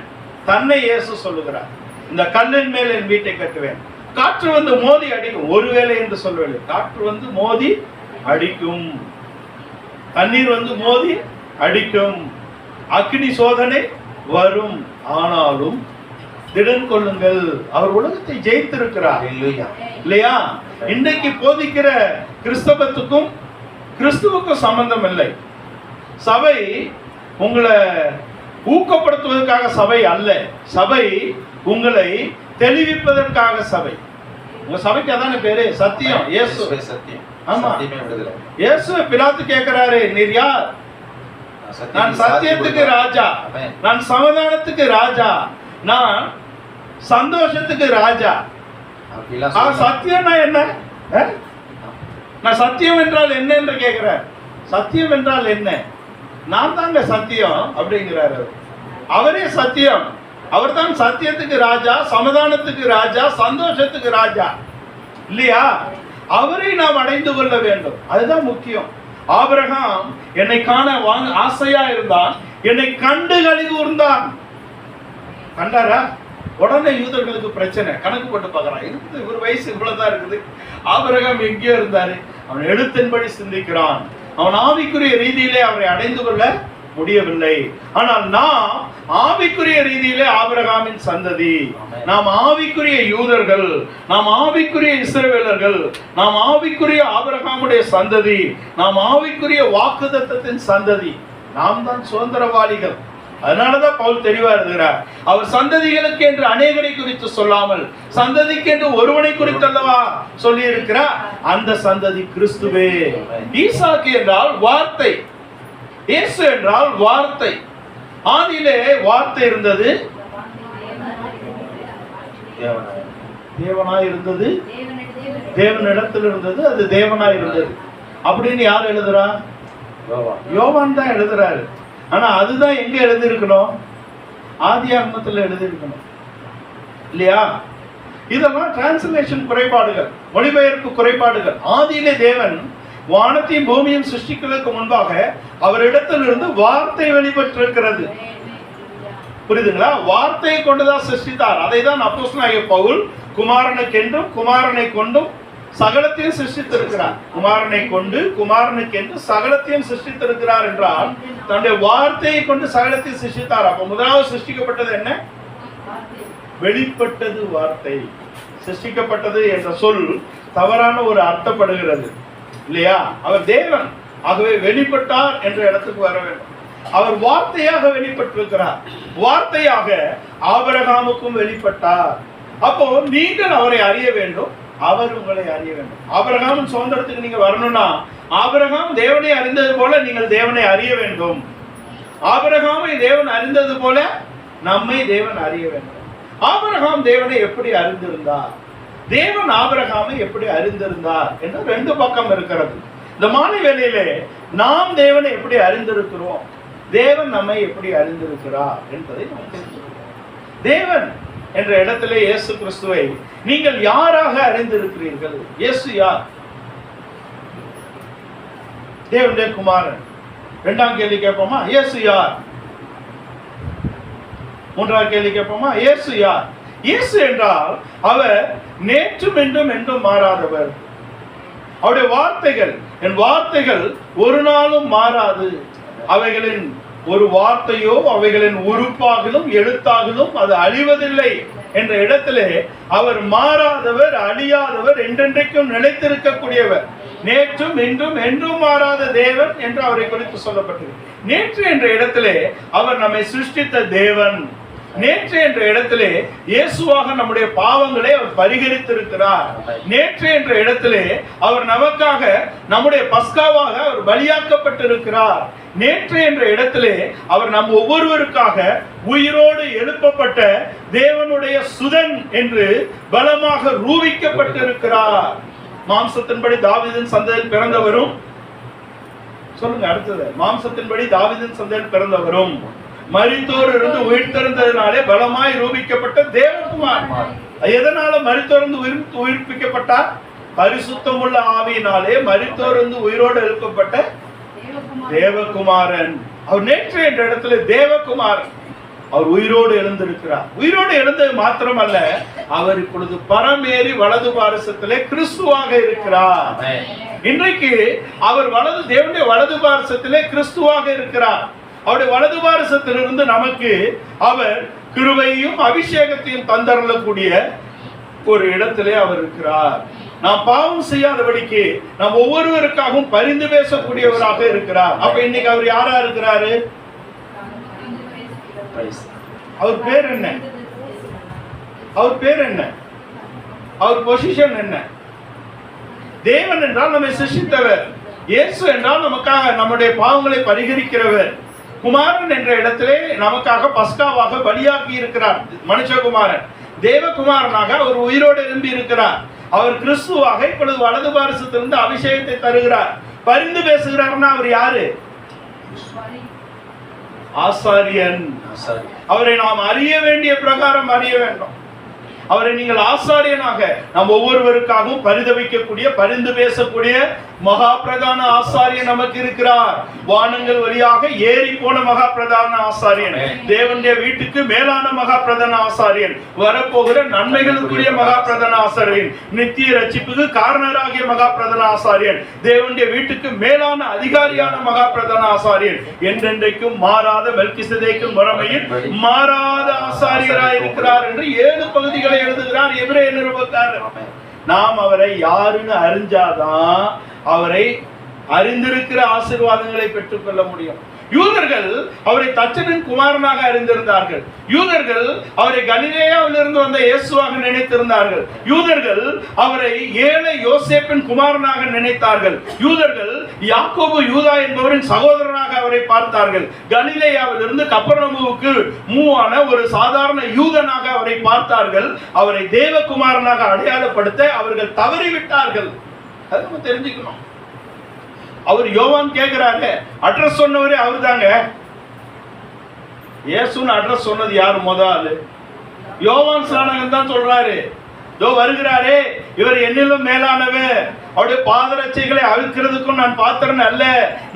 தன்னை இயேசு சொல்லுகிறார், இந்த கல்லின் மேல் என் வீட்டை கட்டுவேன். காற்று வந்து மோதி அடிக்கும். ஒருவேளை என்று சொல்லவில்லை, காற்று வந்து மோதி அடிக்கும், தண்ணீர் வந்து மோதி அடிக்கும், அக்னி சோதனை வரும். ஆனாலும் திடன் கொள்ளுங்கள், அவர் உலகத்தை ஜெயித்திருக்கிறார் இல்லையா? இன்றைக்கு போதிக்கிற கிறிஸ்தவத்துக்கும் கிறிஸ்துவுக்கும் சம்பந்தம் இல்லை. சபை உங்களை ஊக்கப்படுத்துவதற்காக சபை அல்ல, சபை உங்களை தெளிவிப்பதற்காக சபை. உங்க சபைக்கு அதான பேரு சத்தியம், இயேசு சத்தியம். ஆமா, இயேசு பிலாத்து கேட்கிறாரு, நீர் யார்? நான் சத்தியத்துக்கு ராஜா, நான் சமாதானத்துக்கு ராஜா, நான் சந்தோஷத்துக்கு ராஜா. சத்தியம்னா என்ன? நான் சத்தியம் என்றால் என்ன என்று கேட்கிறார். சத்தியம் என்றால் என்ன? நான் தாங்க சத்தியம் அப்படிங்கிறார். அவரே சத்தியம், அவர் தான் சத்தியத்துக்கு ராஜா, சமாதானத்துக்கு ராஜா, சந்தோஷத்துக்கு ராஜா இல்லையா? அவரை நாம் அடைந்து கொள்ள வேண்டும், அதுதான் முக்கியம். ஆபிரகாம் என்னை காண ஆசையா இருந்தான், என்னை கண்டு களி கூர்ந்தான். கண்டாரா? உடனே யூதர்களுக்கு பிரச்சனை, கணக்கு போட்டு பார்க்கறான். இருக்குது, ஒரு வயசு இவ்வளவுதான் இருக்குது. ஆபிரகாம் எங்கேயோ இருந்தாரு, அவன் எழுத்தின்படி சிந்திக்கிறான். அவன் ஆவிக்குரிய ரீதியிலே அவரை அடைந்து கொள்ள முடியவில்லை. ஆனால் நாம் ஆவிக்குரிய ரீதியிலே ஆபிரகாமின் சந்ததி, நாம் ஆவிக்குரிய யூதர்கள், நாம் ஆவிக்குரிய இஸ்ரவேலர்கள், நாம் ஆவிக்குரிய ஆபிரகாமுடைய சந்ததி, நாம் ஆவிக்குரிய வாக்குத்தத்தத்தின் சந்ததி, நாம் தான் சுதந்திரவாளிகள். அதனாலதான் பவுல் தெளிவா எழுதுகிறார், அவர் சந்ததிகளுக்கு என்று அநேகரை குறித்து சொல்லாமல் சந்ததிக்கு என்று ஒருவனை குறித்து அல்லவா சொல்லி இருக்கிறார். அந்த சந்ததி கிறிஸ்துவே. ஈசாக்கு என்றால் வார்த்தை, இயேசு என்றால் வார்த்தை. ஆதியிலே வார்த்தை இருந்தது, தேவனாய் இருந்தது, தேவனிடத்தில் இருந்தது, அது தேவனாய் இருந்தது அப்படின்னு யார் எழுதுறா? யோவான் தான் எழுதுறாரு. ஆனா அதுதான் எங்க எழுதி இருக்கணும்? ஆதியாகமத்தில் எழுதி இருக்கணும் இல்லையா? இதெல்லாம் டிரான்ஸ்லேஷன் குறைபாடுகள், மொழிபெயர்ப்பு குறைபாடுகள். ஆதியிலே தேவன் வானத்தையும் பூமியும் சிருஷ்டிக்கிறதுக்கு முன்பாக அவரிடத்தில் இருந்து வார்த்தை வெளிப்பட்டிருக்கிறது. புரியுதுங்களா? வார்த்தையை கொண்டுதான் சிருஷ்டித்தார். அதை தான் அப்போஸ்தலனாகிய பவுல் குமாரனுக்கென்றும் குமாரனை கொண்டும் சகலத்தையும் சிருஷ்டித்திருக்கிறார். குமாரனை கொண்டு குமாரனுக்கென்று சகலத்தையும் சிருஷ்டித்திருக்கிறார் என்றால் தன்னுடைய வார்த்தையை கொண்டு சகலத்தையும் சிருஷ்டித்தார். அப்ப முதலாவது சிருஷ்டிக்கப்பட்டது என்ன? வெளிப்பட்டது வார்த்தை. சிருஷ்டிக்கப்பட்டது என்ற சொல் தவறான ஒரு அர்த்தப்படுகிறது இல்லையா? அவர் தேவன், ஆகவே வெளிப்பட்டார் என்ற இடத்துக்கு வர வேண்டும். அவர் வார்த்தையாக வெளிப்பட்டிருக்கிறார். வார்த்தையாக ஆபிரகாமுக்கும் வெளிப்பட்டார். அப்போ நீங்கள் அவரை அறிய வேண்டும், அவர் உங்களை அறிய வேண்டும். ஆபிரகாமின் சுதந்திரத்துக்கு நீங்க வரணும்னா ஆபிரகாம் தேவனை அறிந்தது போல நீங்கள் தேவனை அறிய வேண்டும். ஆபிரகாமை தேவன் அறிந்தது போல நம்மை தேவன் அறிய வேண்டும். ஆபிரகாம் தேவனை எப்படி அறிந்திருந்தார், தேவன் ஆபிரகாமை எப்படி அறிந்திருந்தார் என்று ரெண்டு பக்கம் இருக்கிறது. இந்த மாலை வேளையிலே நாம் தேவனை எப்படி அறிந்திருக்கிறோம், தேவன் நம்மை எப்படி அறிந்திருக்கிறார் என்பதை நாம் தெரிஞ்சுக்கிறோம். தேவன் என்ற இடத்திலே இயேசு கிறிஸ்துவை நீங்கள் யாராக அறிந்திருக்கிறீர்கள்? இயேசு யார்? தேவனுடைய குமாரன். இரண்டாம் கேள்வி கேட்போமா? இயேசு யார்? மூன்றாவது கேள்வி கேட்போமா? இயேசு யார்? இயேசு என்றால் அவர் நேற்றும் என்றும் என்றும் மாறாதவர். அவருடைய வார்த்தைகள், என் வார்த்தைகள் ஒரு நாளும் மாறாது. அவைகளின் ஒரு வார்த்தையோ அவைகளின் உறுப்பாகலும் எழுத்தாகலும் அது அழிவதில்லை என்ற இடத்திலே அவர் மாறாதவர், அழியாதவர், என்றென்றைக்கும் நிலைத்திருக்கக்கூடியவர். நேற்றும் இன்றும் என்றும் மாறாத தேவன் என்று அவரை குறித்து சொல்லப்பட்டது. நேற்று என்ற இடத்திலே அவர் நம்மை சிருஷ்டித்த தேவன். நேற்று என்ற இடத்திலே இயேசுவாக நம்முடைய பாவங்களை அவர் பரிகரித்திருக்கிறார். நேற்று என்ற இடத்திலே அவர் நமக்காக நம்முடைய பஸ்காவாக அவர் பலியாக்கப்பட்டிருக்கிறார். நேற்று என்ற இடத்திலே அவர் நம் ஒவ்வொருவருக்காக உயிரோடு எழுப்பப்பட்ட தேவனுடைய சுதன் என்று பலமாக ரூபிக்கப்பட்டிருக்கிறார். மாம்சத்தின்படி தாவீதின் சந்ததியில் பிறந்தவரும், சொல்லுங்க அடுத்தது, மாம்சத்தின்படி தாவீதின் சந்ததியில் பிறந்தவரும் மரித்தோர் இருந்து உயிர்த்தெழுந்ததினாலே பலமாய் ரூபிக்கப்பட்ட தேவகுமார். எதனால மரித்தோர் இருந்து உயிர்ப்பிக்கப்பட்டார்? பரிசுத்தமுள்ள ஆவியினாலே மரித்தோர் இருந்து உயிரோடு எழுப்பப்பட்ட தேவகுமாரன். அவர் நேற்று என்ற இடத்துல தேவகுமாரன். அவர் உயிரோடு எழுந்திருக்கிறார். உயிரோடு எழுந்தது மாத்திரமல்ல, அவர் இப்பொழுது பரமேறி வலது பாரசத்திலே கிறிஸ்துவாக இருக்கிறார். இன்றைக்கு அவர் தேவனுடைய வலது பாரசத்திலே கிறிஸ்துவாக இருக்கிறார். அவருடைய வலது பாரசத்திலிருந்து நமக்கு அவர் கிருபையும் அபிஷேகத்தையும் தந்தரக்கூடிய ஒரு இடத்திலே அவர் இருக்கிறார். நாம் பாவம் செய்யாதபடிக்கு நாம் ஒவ்வொருவருக்காகவும் பரிந்து பேசக்கூடியவராக இருக்கிறார். அப்ப இன்னைக்கு அவர் யாரா இருக்கிறாரு? அவர் பேர் என்ன? அவர் பேர் என்ன? அவர் பொசிஷன் என்ன? தேவன் என்றால் நம்மை சிருஷ்டித்தவர். இயேசு என்றால் நமக்காக நம்முடைய பாவங்களை பரிகரிக்கிறவர். குமாரன் என்ற இடத்திலே நமக்காக பஸ்காவாக பலியாக்கி இருக்கிறார். மனுஷகுமாரன் தேவகுமாரனாக அவர் உயிரோடு எழும்பி இருக்கிறார். அவர் கிறிஸ்துவாக இப்பொழுது வலது பாரசத்திலிருந்து அபிஷேகத்தை தருகிறார். பரிந்து பேசுகிறார்னா அவர் யாரு? ஆசாரியன். அவரை நாம் அறிய வேண்டிய பிரகாரம் அறிய வேண்டும். அவரை நீங்கள் ஆசாரியனாக நாம் ஒவ்வொருவருக்காகவும் பரிதவிக்கக்கூடிய பரிந்து பேசக்கூடிய மகா பிரதான ஆசாரியன் நமக்கு இருக்கிறார். வானங்கள் வழியாக ஏறி போன மகா பிரதான ஆசாரியன், தேவனுடைய வீட்டுக்கு மேலான மகா பிரதான ஆசாரியன், வரப்போகிற நன்மைகளுக்குரிய மகா பிரதான ஆசாரியன், நித்திய ரட்சிப்புக்கு காரணராகிய மகா பிரதான ஆசாரியன், தேவனுடைய வீட்டுக்கு மேலான அதிகாரியான மகா பிரதான ஆசாரியன், என்றென்றைக்கும் மாறாத மெல்கிசேதேக்கு முறைமையில் மாறாத ஆசாரியராய் இருக்கிறார் என்று 7 பகுதிகளை எழுதுகிறார் எபிரேய நிருபக்காரர். நாம் அவரை யாருன்னு அறிஞ்சாதான் அவரை அறிந்திருக்கிற ஆசீர்வாதங்களை பெற்றுக்கொள்ள முடியும். யூதர்கள் அவரை தச்சனின் குமாரனாக அறிந்திருந்தார்கள். யூதர்கள் அவரை கலிலேயாவிலிருந்து வந்த இயேசுவாக நினைத்திருந்தார்கள். யூதர்கள் அவரை ஏழை யோசேப்பின் குமாரனாக நினைத்தார்கள். யூதர்கள் யாக்கோபு யூதா என்பவரின் சகோதரனாக அவரை பார்த்தார்கள். கலிலேயாவிலிருந்து கப்பர்நகூமுக்கு மூவான ஒரு சாதாரண யூதனாக அவரை பார்த்தார்கள். அவரை தேவகுமாரனாக அடையாளப்படுத்த அவர்கள் தவறிவிட்டார்கள். அது நம்ம தெரிஞ்சுக்கணும். அவர் யோவான் கேட்கிறாரு, அட்ரஸ் சொன்னவரே அவரு தாங்க. இயேசுன்னு அட்ரஸ் சொன்னது யாரு? முதல் யோவான் ஸ்நானகன் தான் சொல்றாரு, இதோ வருகிறாரே இவர் என்னிலும் மேலானவர், அவருடைய பாதரட்சைகளை அவிழ்க்கிறதுக்கும் நான் பாத்திரன் அல்ல,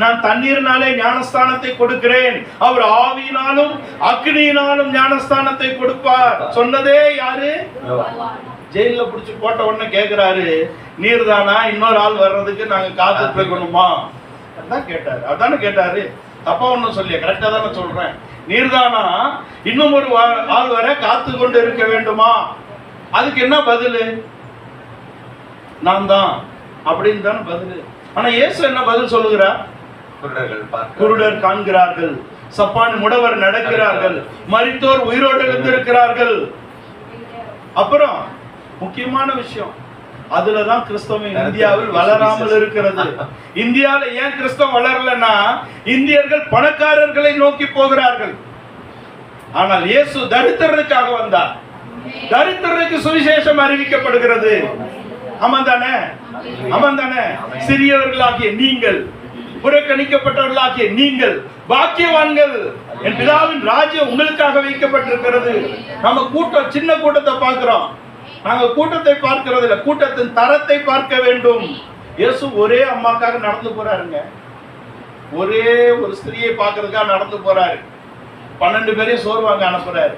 நான் தண்ணீரினாலே ஞானஸ்தானத்தை கொடுக்கிறேன், அவர் ஆவியினாலும் அக்னியினாலும் ஞானஸ்தானத்தை கொடுப்பார் சொன்னதே யாரு? ஜெயில புடிச்சு போட்ட உடனே கேட்கிறாரு, நீர் தானா இன்னொரு ஆள் வர்றதுக்கு நாங்க காத்துட்டு இருக்கணுமா? அதான் கேட்டாரு. அதானே கேட்டாரு. தப்பா ஒண்ணும் சொல்லிய, கரெக்டா தானே சொல்றேன். நீர் தானா இன்னும் ஒரு ஆள் வர காத்து கொண்டு இருக்க வேண்டுமா? அதுக்கு என்ன பதில்? நான் தான் அப்படின்னு தானே பதில். ஆனா இயேசு என்ன பதில் சொல்லுகிறார்? குருடர் காண்கிறார்கள், சப்பான் முடவர் நடக்கிறார்கள், மரித்தோர் உயிரோடு எழுந்திருக்கிறார்கள். அப்புறம் முக்கியமான விஷயம், அதுலதான் கிறிஸ்தவம் இந்தியாவில் வளராமல் இருக்கிறது. இந்தியாவில் ஏன் கிறிஸ்தவம் வளரலன்னா, இந்தியர்கள் பணக்காரர்களை நோக்கி போகிறார்கள். ஆனால் இயேசு தரித்திரருக்காக வந்தார். தரித்திரருக்கு சுவிசேஷம் அறிவிக்கப்படுகிறது. ஆமாம் தானே? ஆமாம் தானே? சிறியவர்களாகிய நீங்கள், புறக்கணிக்கப்பட்டவர்களாகிய நீங்கள் பாக்கியவான்கள், என் பிதாவின் ராஜ்யம் உங்களுக்காக வைக்கப்பட்டிருக்கிறது. நம்ம கூட்டம் சின்ன கூட்டத்தை பார்க்கிறோம். நாங்க கூட்டத்தை பார்க்கிறது இல்ல, கூட்டத்தின் தரத்தை பார்க்க வேண்டும். இயேசு ஒரே அம்மாக்காக நடந்து போறாருங்க. ஒரே ஒரு ஸ்திரியை பார்க்கறதுக்காக நடந்து போறாரு. 12 பேரையும் சோர்வாங்க அனுப்புறாரு.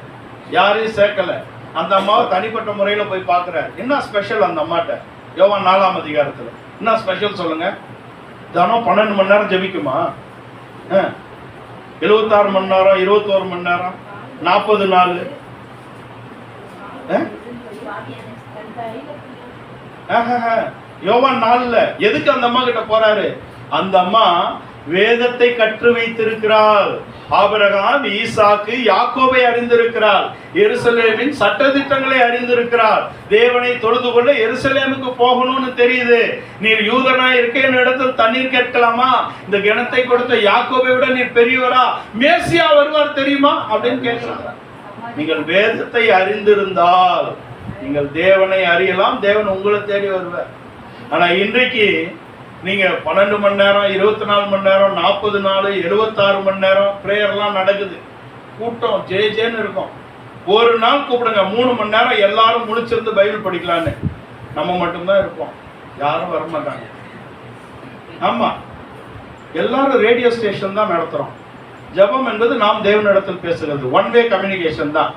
யாரையும் சேர்க்கல. அந்த அம்மாவை தனிப்பட்ட முறையில போய் பார்க்கிறாரு. என்ன ஸ்பெஷல் அந்த அம்மாட்ட? யோவான் 4ஆம் அதிகாரத்துல என்ன ஸ்பெஷல் சொல்லுங்க? தினம் 12 மணி நேரம் ஜெபிக்குமா? 76 மணி நேரம், 21 மணி நேரம், 40 நாள். யோவான் 4ல எதுக்கு அந்த அம்மா கிட்ட போறாரு? அந்த அம்மா வேதத்தை கற்று வைத்திருக்கிறாள். ஆபிரகாம், ஈசாக்கு, யாக்கோபை அறிந்திருக்கிறாள். எருசலேமின் சட்டதிட்டங்களை அறிந்திருக்கிறாள். தேவனை தொழுது கொண்டு எருசலேமுக்கு போகணும்னு தெரியுது. நீர் யூதனாய் இருக்க இடத்தில் தண்ணீர் கேட்கலாமா? இந்த கிணத்தை கொடுத்த யாக்கோபை விட நீர் பெரியவரா? மேசியா வருவார் தெரியுமா அப்படின்னு கேட்கிறாங்க. நீங்கள் வேதத்தை அறிந்திருந்தால் நீங்கள் தேவனை அறியலாம், தேவன் உங்களை தேடி வருவார். ஆனா இன்றைக்கு நீங்க 12 மணி நேரம், 24 மணி நேரம், 40 நாள், 76 மணி நேரம் பிரேயர்லாம் நடக்குது. கூட்டம் ஜேன்னு இருக்கும். ஒரு நாள் கூப்பிடுங்க 3 மணி நேரம் எல்லாரும் முழிச்சிருந்து பைபிள் படிக்கலான்னு. நம்ம மட்டும்தான் இருப்போம், யாரும் வரமாட்டாங்க. ஆமா, எல்லாரும் ரேடியோ ஸ்டேஷன் தான் நடத்துறோம். ஜெபம் என்பது நாம் தேவனிடத்தில் பேசுகிறது. ஒன் வே கம்யூனிகேஷன் தான்.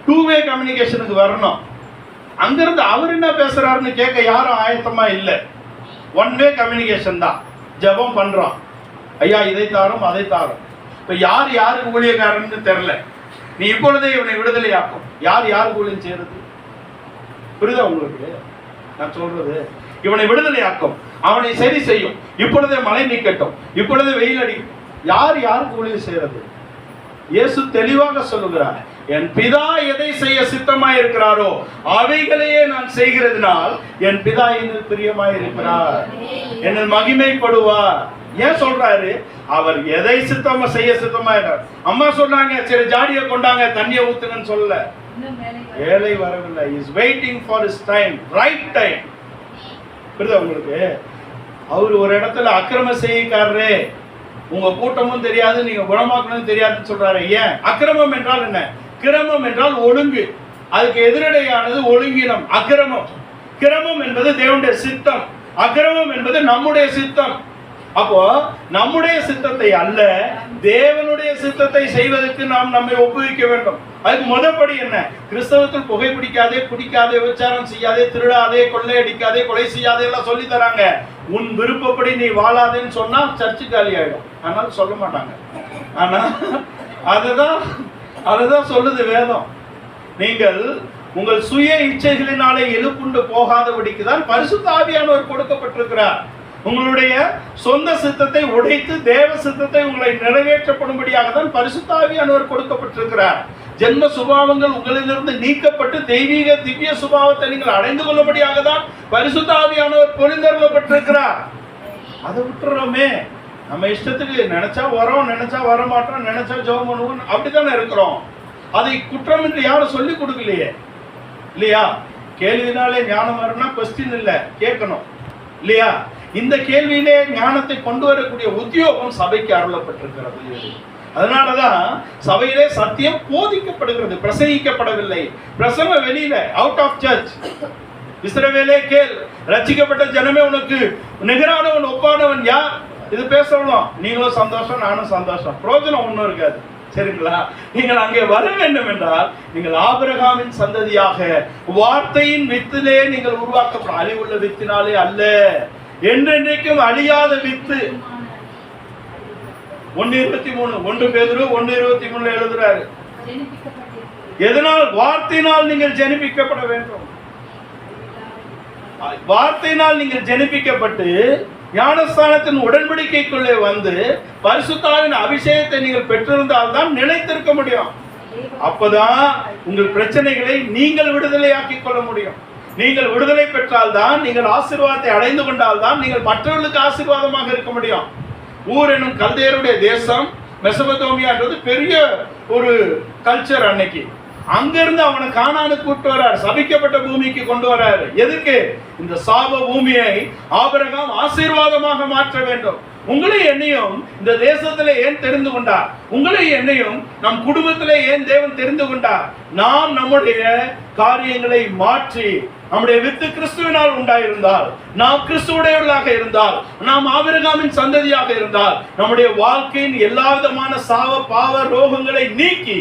டூ வே கம்யூனிகேஷனுக்கு வரணும். அங்கிருந்து அவர் என்ன பேசுறாருன்னு கேட்க யாரும் ஆயத்தமா இல்லை. ஒன் வே கம்யூனிகேஷன் தான். ஜெபம் பண்றோம், ஐயா இதை தாரும் அதை தாரும். இப்ப யார் யாருக்கு ஊழியக்காரன்னு தெரியல. நீ இப்பொழுதே இவனை விடுதலையாக்கும். யார் யாருக்கு ஊழியம் செய்யறது? புரியுதா உங்களுக்கு நான் சொல்றது? இவனை விடுதலையாக்கும், அவனை சரி செய்யும், இப்பொழுதே மழை நீக்கட்டும், இப்பொழுதே வெயில் அடிக்கும். யார் யாருக்கு ஊழியம் செய்யறது? இயேசு தெளிவாக சொல்லுகிறார், என் பிதா எதை செய்ய சித்தமாய் இருக்கிறாரோ அவைகளையே நான் செய்கிறதுனால் என் பிதா என்னில் பிரியமாய் இருக்கிறார், என்னில் மகிமைப்படுவார். ஏன் சொல்றாரு? அவர் எதை சித்தமா செய்ய சித்தமா இருக்கிறார். அம்மா சொன்னாங்க சரி ஜாடியை கொண்டாங்க தண்ணியை ஊத்துங்கன்னு சொல்லல. வேலை வரவில்லை. Is waiting for his time, right time. புரியுதா உங்களுக்கு? அவர் ஒரு இடத்துல அக்கிரம செய்யக்காரரே, உங்க கூட்டமும் தெரியாது, நீங்க குணமாக்கணும் தெரியாதுன்னு சொல்றாரு. ஏன்? அக்கிரமம் என்றால் என்ன? கிரமம் என்றால் ஒழுங்கு. அதுக்கு எதிரடையானது ஒழுங்கினம். அக்கிரமம், கிரமம் என்பது தேவனுடைய சித்தம், அக்கிரமம் என்பது நம்முடைய சித்தம். அப்போ நம்முடைய சித்தத்தை அல்ல, தேவனுடைய சித்தத்தை செய்வதற்கு நாம் நம்மை ஒப்புவிக்க வேண்டும். அதுக்கு முதற்படி என்ன? கிறிஸ்தவத்தில் புகை பிடிக்காதே, குடிக்காதே, விபச்சாரம் செய்யாதே, திருடாதே, கொள்ளையடிக்காதே, கொலை செய்யாதே எல்லாம் சொல்லி தராங்க. உன் விருப்பப்படி நீ வாழாதேன்னு சொன்னா சர்ச்சு காலி ஆயிடும். அதனால சொல்ல மாட்டாங்க. ஆனா அதுதான் சொல்லுது வேதம். நீங்கள் உங்கள் சுய இச்சைகளினாலே எழுப்புண்டு போகாதபடிக்கு தான் பரிசுத்த ஆவியானவர் கொடுக்கப்பட்டிருக்கிறார். உங்களுடைய சொந்த சித்தத்தை உடைத்து தேவ சித்தத்தை உங்களை நிறைவேற்றப்படும்படியாக தான் பரிசுத்த ஆவியானவர் கொடுக்கப்பட்டிருக்கிறார். ஜென்ம சுபாவங்கள் உங்களிலிருந்து நீக்கப்பட்டு தெய்வீக திவ்ய சுபாவத்தை நீங்கள் அடைந்து கொள்ளும்படியாக தான் பரிசுத்த ஆவியானவர் பொழிந்தருளப்பட்டிருக்கிறார். அதை விட்டுறோமே. நம்ம இஷ்டத்துக்கு நினைச்சா வரோம், நினைச்சா வர மாட்டோம், நினைச்சா ஜெபம் பண்ணுவோம், அப்படித்தானே இருக்கிறோம். அதை குற்றம் என்று யாரும் சொல்லி கொடுக்கலையே இல்லையா? கேள்வினாலே ஞானம் வரணும்னா கொஸ்டின் இல்லை, கேட்கணும் இல்லையா? இந்த கேள்வியிலே ஞானத்தை கொண்டு வரக்கூடிய உத்தியோகம் சபைக்கு அருளப்பட்டிருக்கிறது. அதனாலதான் சபையிலே சத்தியம் போதிக்கப்படுகிறது, பிரசங்கிக்கப்படவில்லை. பிரசங்க வெளியில, அவுட் ஆஃப் சர்ச். இஸ்ரவேலே கேள், ரட்சிக்கப்பட்ட ஜனமே உனக்கு நிகரானவன் ஒப்பானவன் யார்? இது பேசணும். நீங்களும் சந்தோஷம், நானும் சந்தோஷம். பிரயோஜனம் ஒன்றும் இருக்காது. சரிங்களா? நீங்கள் அங்கே வர வேண்டும் என்றால் நீங்கள் ஆபிரகாமின் சந்ததியாக வார்த்தையின் வித்திலே நீங்கள் உருவாக்கப்படும். அழிவுள்ள வித்தினாலே அல்ல, என்றென்றைக்கும் அழியாத வித்து. 1:23 1 பேதுரு 1:23 எழுதுறாரு. எதனால்? வார்த்தையினால் நீங்கள் ஜெனிப்பிக்கப்பட வேண்டும். வார்த்தையினால் நீங்கள் ஜெனிப்பிக்கப்பட்டு ஞானஸ்தானத்தின் உடன்படிக்கைக்குள்ளே வந்து பரிசுத்தாவின் அபிஷேகத்தை நீங்கள் பெற்றிருந்தால் தான் நிலைத்திருக்க முடியும். அப்பதான் உங்கள் பிரச்சனைகளை நீங்கள் விடுதலையாக்கிக் கொள்ள முடியும். நீங்கள் விடுதலை பெற்றால் தான், நீங்கள் ஆசீர்வாதத்தை அடைந்து கொண்டால் தான் நீங்கள் மற்றவர்களுக்கு ஆசீர்வாதமாக இருக்க முடியும். ஊர் என்னும் கல்தேயருடைய தேசம் மெசபதோமியான்றது பெரிய ஒரு கல்ச்சர். அன்னைக்கு அங்கிருந்து அவனை கானானுக்கு கூட்டு வர்றாரு, சபிக்கப்பட்ட பூமிக்கு கொண்டு வர்றாரு. எதுக்கு? இந்த சாப பூமியை ஆபிரகாம் ஆசீர்வாதமாக மாற்ற வேண்டும். உங்களை என்னையும் இந்த தேசத்திலே ஏன் தெரிந்து கொண்டார்? உங்களை என்னையும் நம் குடும்பத்திலே ஏன் தேவன் தெரிந்து கொண்டார்? நாம் நம்முடைய காரியங்களை மாற்றி நம்முடைய வித்து கிறிஸ்துவினால் உண்டாயிருந்தால், நாம் கிறிஸ்துவுடையவர்களாக இருந்தால், நாம் ஆபிரகாமின் சந்ததியாக இருந்தால், நம்முடைய வாழ்க்கையின் எல்லா விதமான சாவ பாவ ரோகங்களை நீக்கி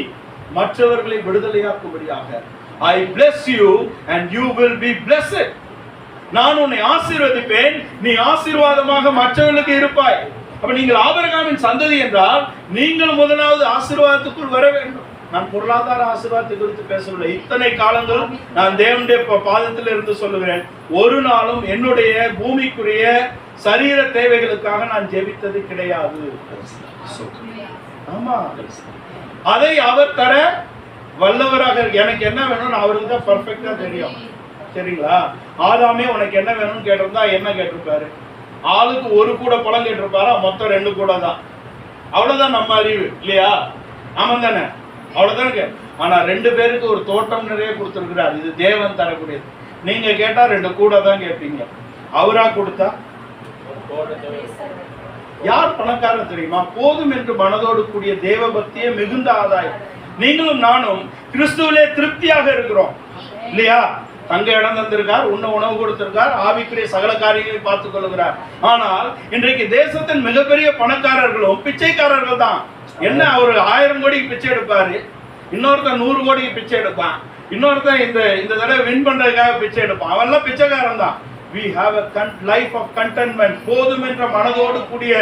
மற்றவர்களை விடுதலையாக்கும்படியாக I bless you and you will be blessed. நான் உன்னை ஆசீர்வதிப்பேன், நீ ஆசீர்வாதமாக மற்றவர்களுக்கு இருப்பாய். அப்ப நீங்கள் ஆபிரகாமின் சந்ததி என்றால் நீங்கள் முதலாவது ஆசீர்வாதத்துக்குள் வர வேண்டும். நான் பொருளாதார ஆசீர்வாதத்தை குறித்து பேசவில்லை. இத்தனை காலங்கள் நான் தேவனுடைய பாதத்தில் இருந்து சொல்லுகிறேன், ஒரு நாளும் என்னுடைய பூமிக்குரிய சரீர தேவைகளுக்காக நான் ஜெபித்தது கிடையாது. ஆமா, அதை அவர் தர வல்லவராக. எனக்கு என்ன வேணும்னு அவருக்கு தான் பர்ஃபெக்டா தெரியும். சரிங்களா? ஆதாமே உனக்கு என்ன வேணும்னு கேட்டிருந்தா என்ன கேட்டிருப்பாரு? ஆளுக்கு ஒரு கூட பழம் கேட்டிருப்பாரா? மொத்தம் 2 கூட தான். அவ்வளவுதான் நம்ம அறிவு இல்லையா? ஆமா தானே? அவ்வளவுதானே. ஆனா 2 பேருக்கு ஒரு தோட்டம் நிறைய கொடுத்திருக்கிறார். இது தேவன் தரக்கூடியது. நீங்க கேட்டா 2 கூட தான் கேட்பீங்க. அவரா கொடுத்தா யார் பணக்காரர் தெரியுமா? போதும் என்று மனதோடு கூடிய தேவ பக்தியே மிகுந்த ஆதாயம். நீங்களும் நானும் கிறிஸ்துவிலே திருப்தியாக இருக்கிறோம் இல்லையா? தங்க இடம் தந்திருக்கார், உண்ண உணவு கொடுத்திருக்கார், ஆவிக்குரிய சகல காரியங்களை பார்த்துக் கொள்கிறார். ஆனால் இன்றைக்கு தேசத்தின் மிகப்பெரிய பணக்காரர்களும் பிச்சைக்காரர்கள் தான். என்ன அவர் 1000 கோடிக்கு பிச்சை எடுப்பாரு, இன்னொருத்தன் 100 கோடிக்கு பிச்சை எடுப்பான், இன்னொருத்தன் இந்த தடவை வின் பண்றதுக்காக பிச்சை எடுப்பான். அவன்லாம் பிச்சைக்காரன் தான். We have a life of contentment. போதும் என்ற மனதோடு கூடிய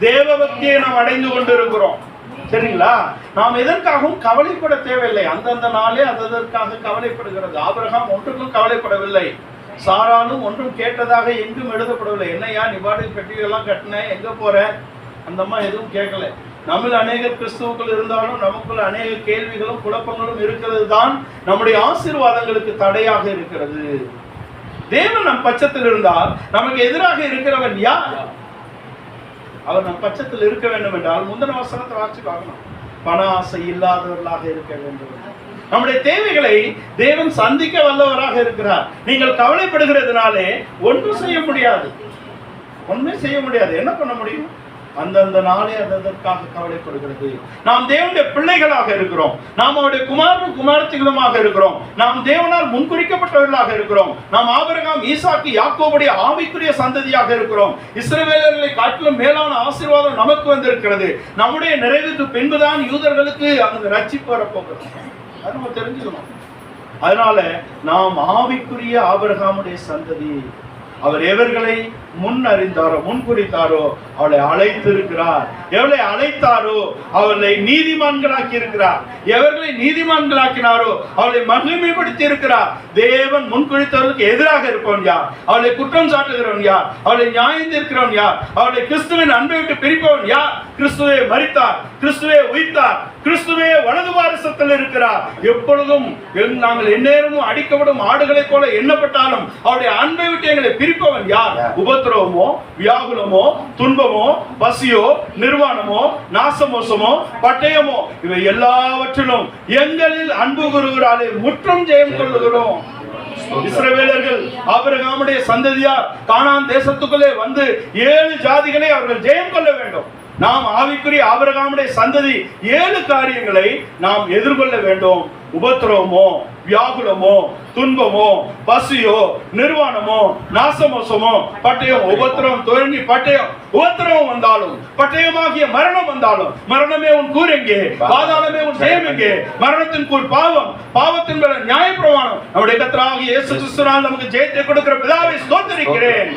தேவ பக்தியை நாம் அடைந்து கொண்டிருக்கிறோம். சரிங்களா? நாம் எதற்காகவும் கவலைப்பட தேவையில்லை. அந்தந்த நாளே அதற்காக கவலைப்படுகிறது. ஆபிரகாம் ஒன்றுக்கும் கவலைப்படவில்லை. சாராலும் ஒன்றும் கேட்டதாக எங்கும் எழுதப்படவில்லை. என்னையா நிபாடு பெட்டியெல்லாம் கட்டின, எங்க போற, அந்த அம்மா எதுவும் கேட்கல. நம்மில் அநேக கிறிஸ்துவுக்குள் இருந்தாலும் நமக்குள்ள அநேக கேள்விகளும் குழப்பங்களும் இருக்கிறது தான் நம்முடைய ஆசீர்வாதங்களுக்கு தடையாக இருக்கிறது. தேவன் நம் பட்சத்தில் இருந்தால் நமக்கு எதிராக இருக்கிறவன் யார்? அவர் நம் பட்சத்தில் இருக்க வேண்டும் என்றால் முந்தின வசனத்தை வாசி பார்க்கணும். பண ஆசை இல்லாதவர்களாக இருக்க வேண்டும். நம்முடைய தேவைகளை தேவன் சந்திக்க வல்லவராக இருக்கிறார். நீங்கள் கவலைப்படுகிறதுனாலே ஒன்றும் செய்ய முடியாது. ஒன்றுமே செய்ய முடியாது. என்ன பண்ண முடியும்? அந்தந்த நாளே அதற்காக கவலைப்படுகிறது. நாம் தேவனுடைய பிள்ளைகளாக இருக்கிறோம். நாம் அவருடைய குமாரனும் குமாரத்திகளுமாக இருக்கிறோம். நாம் தேவனால் முன்குறிக்கப்பட்டவர்களாக இருக்கிறோம். நாம் ஆபிரகாம், ஈசாக்கு, யாக்கோபுடைய ஆவிக்குரிய சந்ததியாக இருக்கிறோம். இஸ்ரவேலர்களை காட்டிலும் மேலான ஆசீர்வாதம் நமக்கு வந்திருக்கிறது. நம்முடைய நிறைவுக்கு பின்புதான் யூதர்களுக்கு அந்த ரட்சிப்பு வரப்போகிறது. அது நம்ம தெரிஞ்சுக்கணும். அதனால நாம் ஆவிக்குரிய ஆபிரகாமுடைய சந்ததி. அவர் எவர்களை முன் அறிந்தாரோ, முன்குறித்தாரோ அவளை அழைத்திருக்கிறார். எவளை அழைத்தாரோ அவளை நீதிமான்களாக்கி இருக்கிறார். எவர்களை நீதிமான்களாக்கினாரோ அவளை மகிமைப்படுத்தி இருக்கிறார். தேவன் முன்குறித்தவர்களுக்கு எதிராக இருப்பவன் யார்? அவளை குற்றம் சாட்டுகிறவன் யார்? அவளை நியாயம் தீர்க்கிறவன் யார்? அவளை கிறிஸ்துவின் அன்பை விட்டு பிரிப்பவன் யார்? கிறிஸ்துவே மரித்தார், கிறிஸ்துவே உயிர்த்தார், கிறிஸ்துவே வலது வாரிசத்தில் இருக்கிறார். எப்பொழுதும் நாங்கள் எந்நேரமும் அடிக்கப்படும் ஆடுகளை போல எண்ணப்பட்டாலும் அவருடைய அன்பை விட்டு எங்களை பிரிப்பவன் யார்? உபத்திரவமோ, வியாகுலமோ, துன்பமோ, பசியோ, நிர்வாணமோ, நாசமோசமோ, பட்டயமோ, இவை எல்லாவற்றிலும் எங்களில் அன்பு கூறுகிறாரே முற்றும் ஜெயம் கொள்ளுகிறோம். இஸ்ரவேலர்கள் ஆபிரகாமுடைய சந்ததியார் கானான் தேசத்துக்குள்ளே வந்து 7 ஜாதிகளை அவர்கள் ஜெயம் கொள்ள வேண்டும். நாம் ஆவிக்குரிய ஆபிரகாமுடைய சந்ததி 7 காரியங்களை நாம் எதிர்கொள்ள வேண்டும். உபத்திரவமோ, வியாகுலமோ, துன்பமோ, பசியோ, நிர்வாணமோ, நாசமோசமோ, பட்டயம். உபத்திரவம் தொடங்கி பட்டயம், உபத்திரவம் வந்தாலும் பட்டயமாகிய மரணம் வந்தாலும், மரணமே உன் கூர் எங்கே, பாதாளமே உன் ஜெயம் எங்கே? மரணத்தின் கூர் பாவம், பாவத்தின் மேல நியாயப்பிரமாணம். நம்முடைய கர்த்தராகிய இயேசு கிறிஸ்துவினால் நமக்கு ஜெயத்தை கொடுக்கிற பிதாவை ஸ்தோத்திரிக்கிறேன்.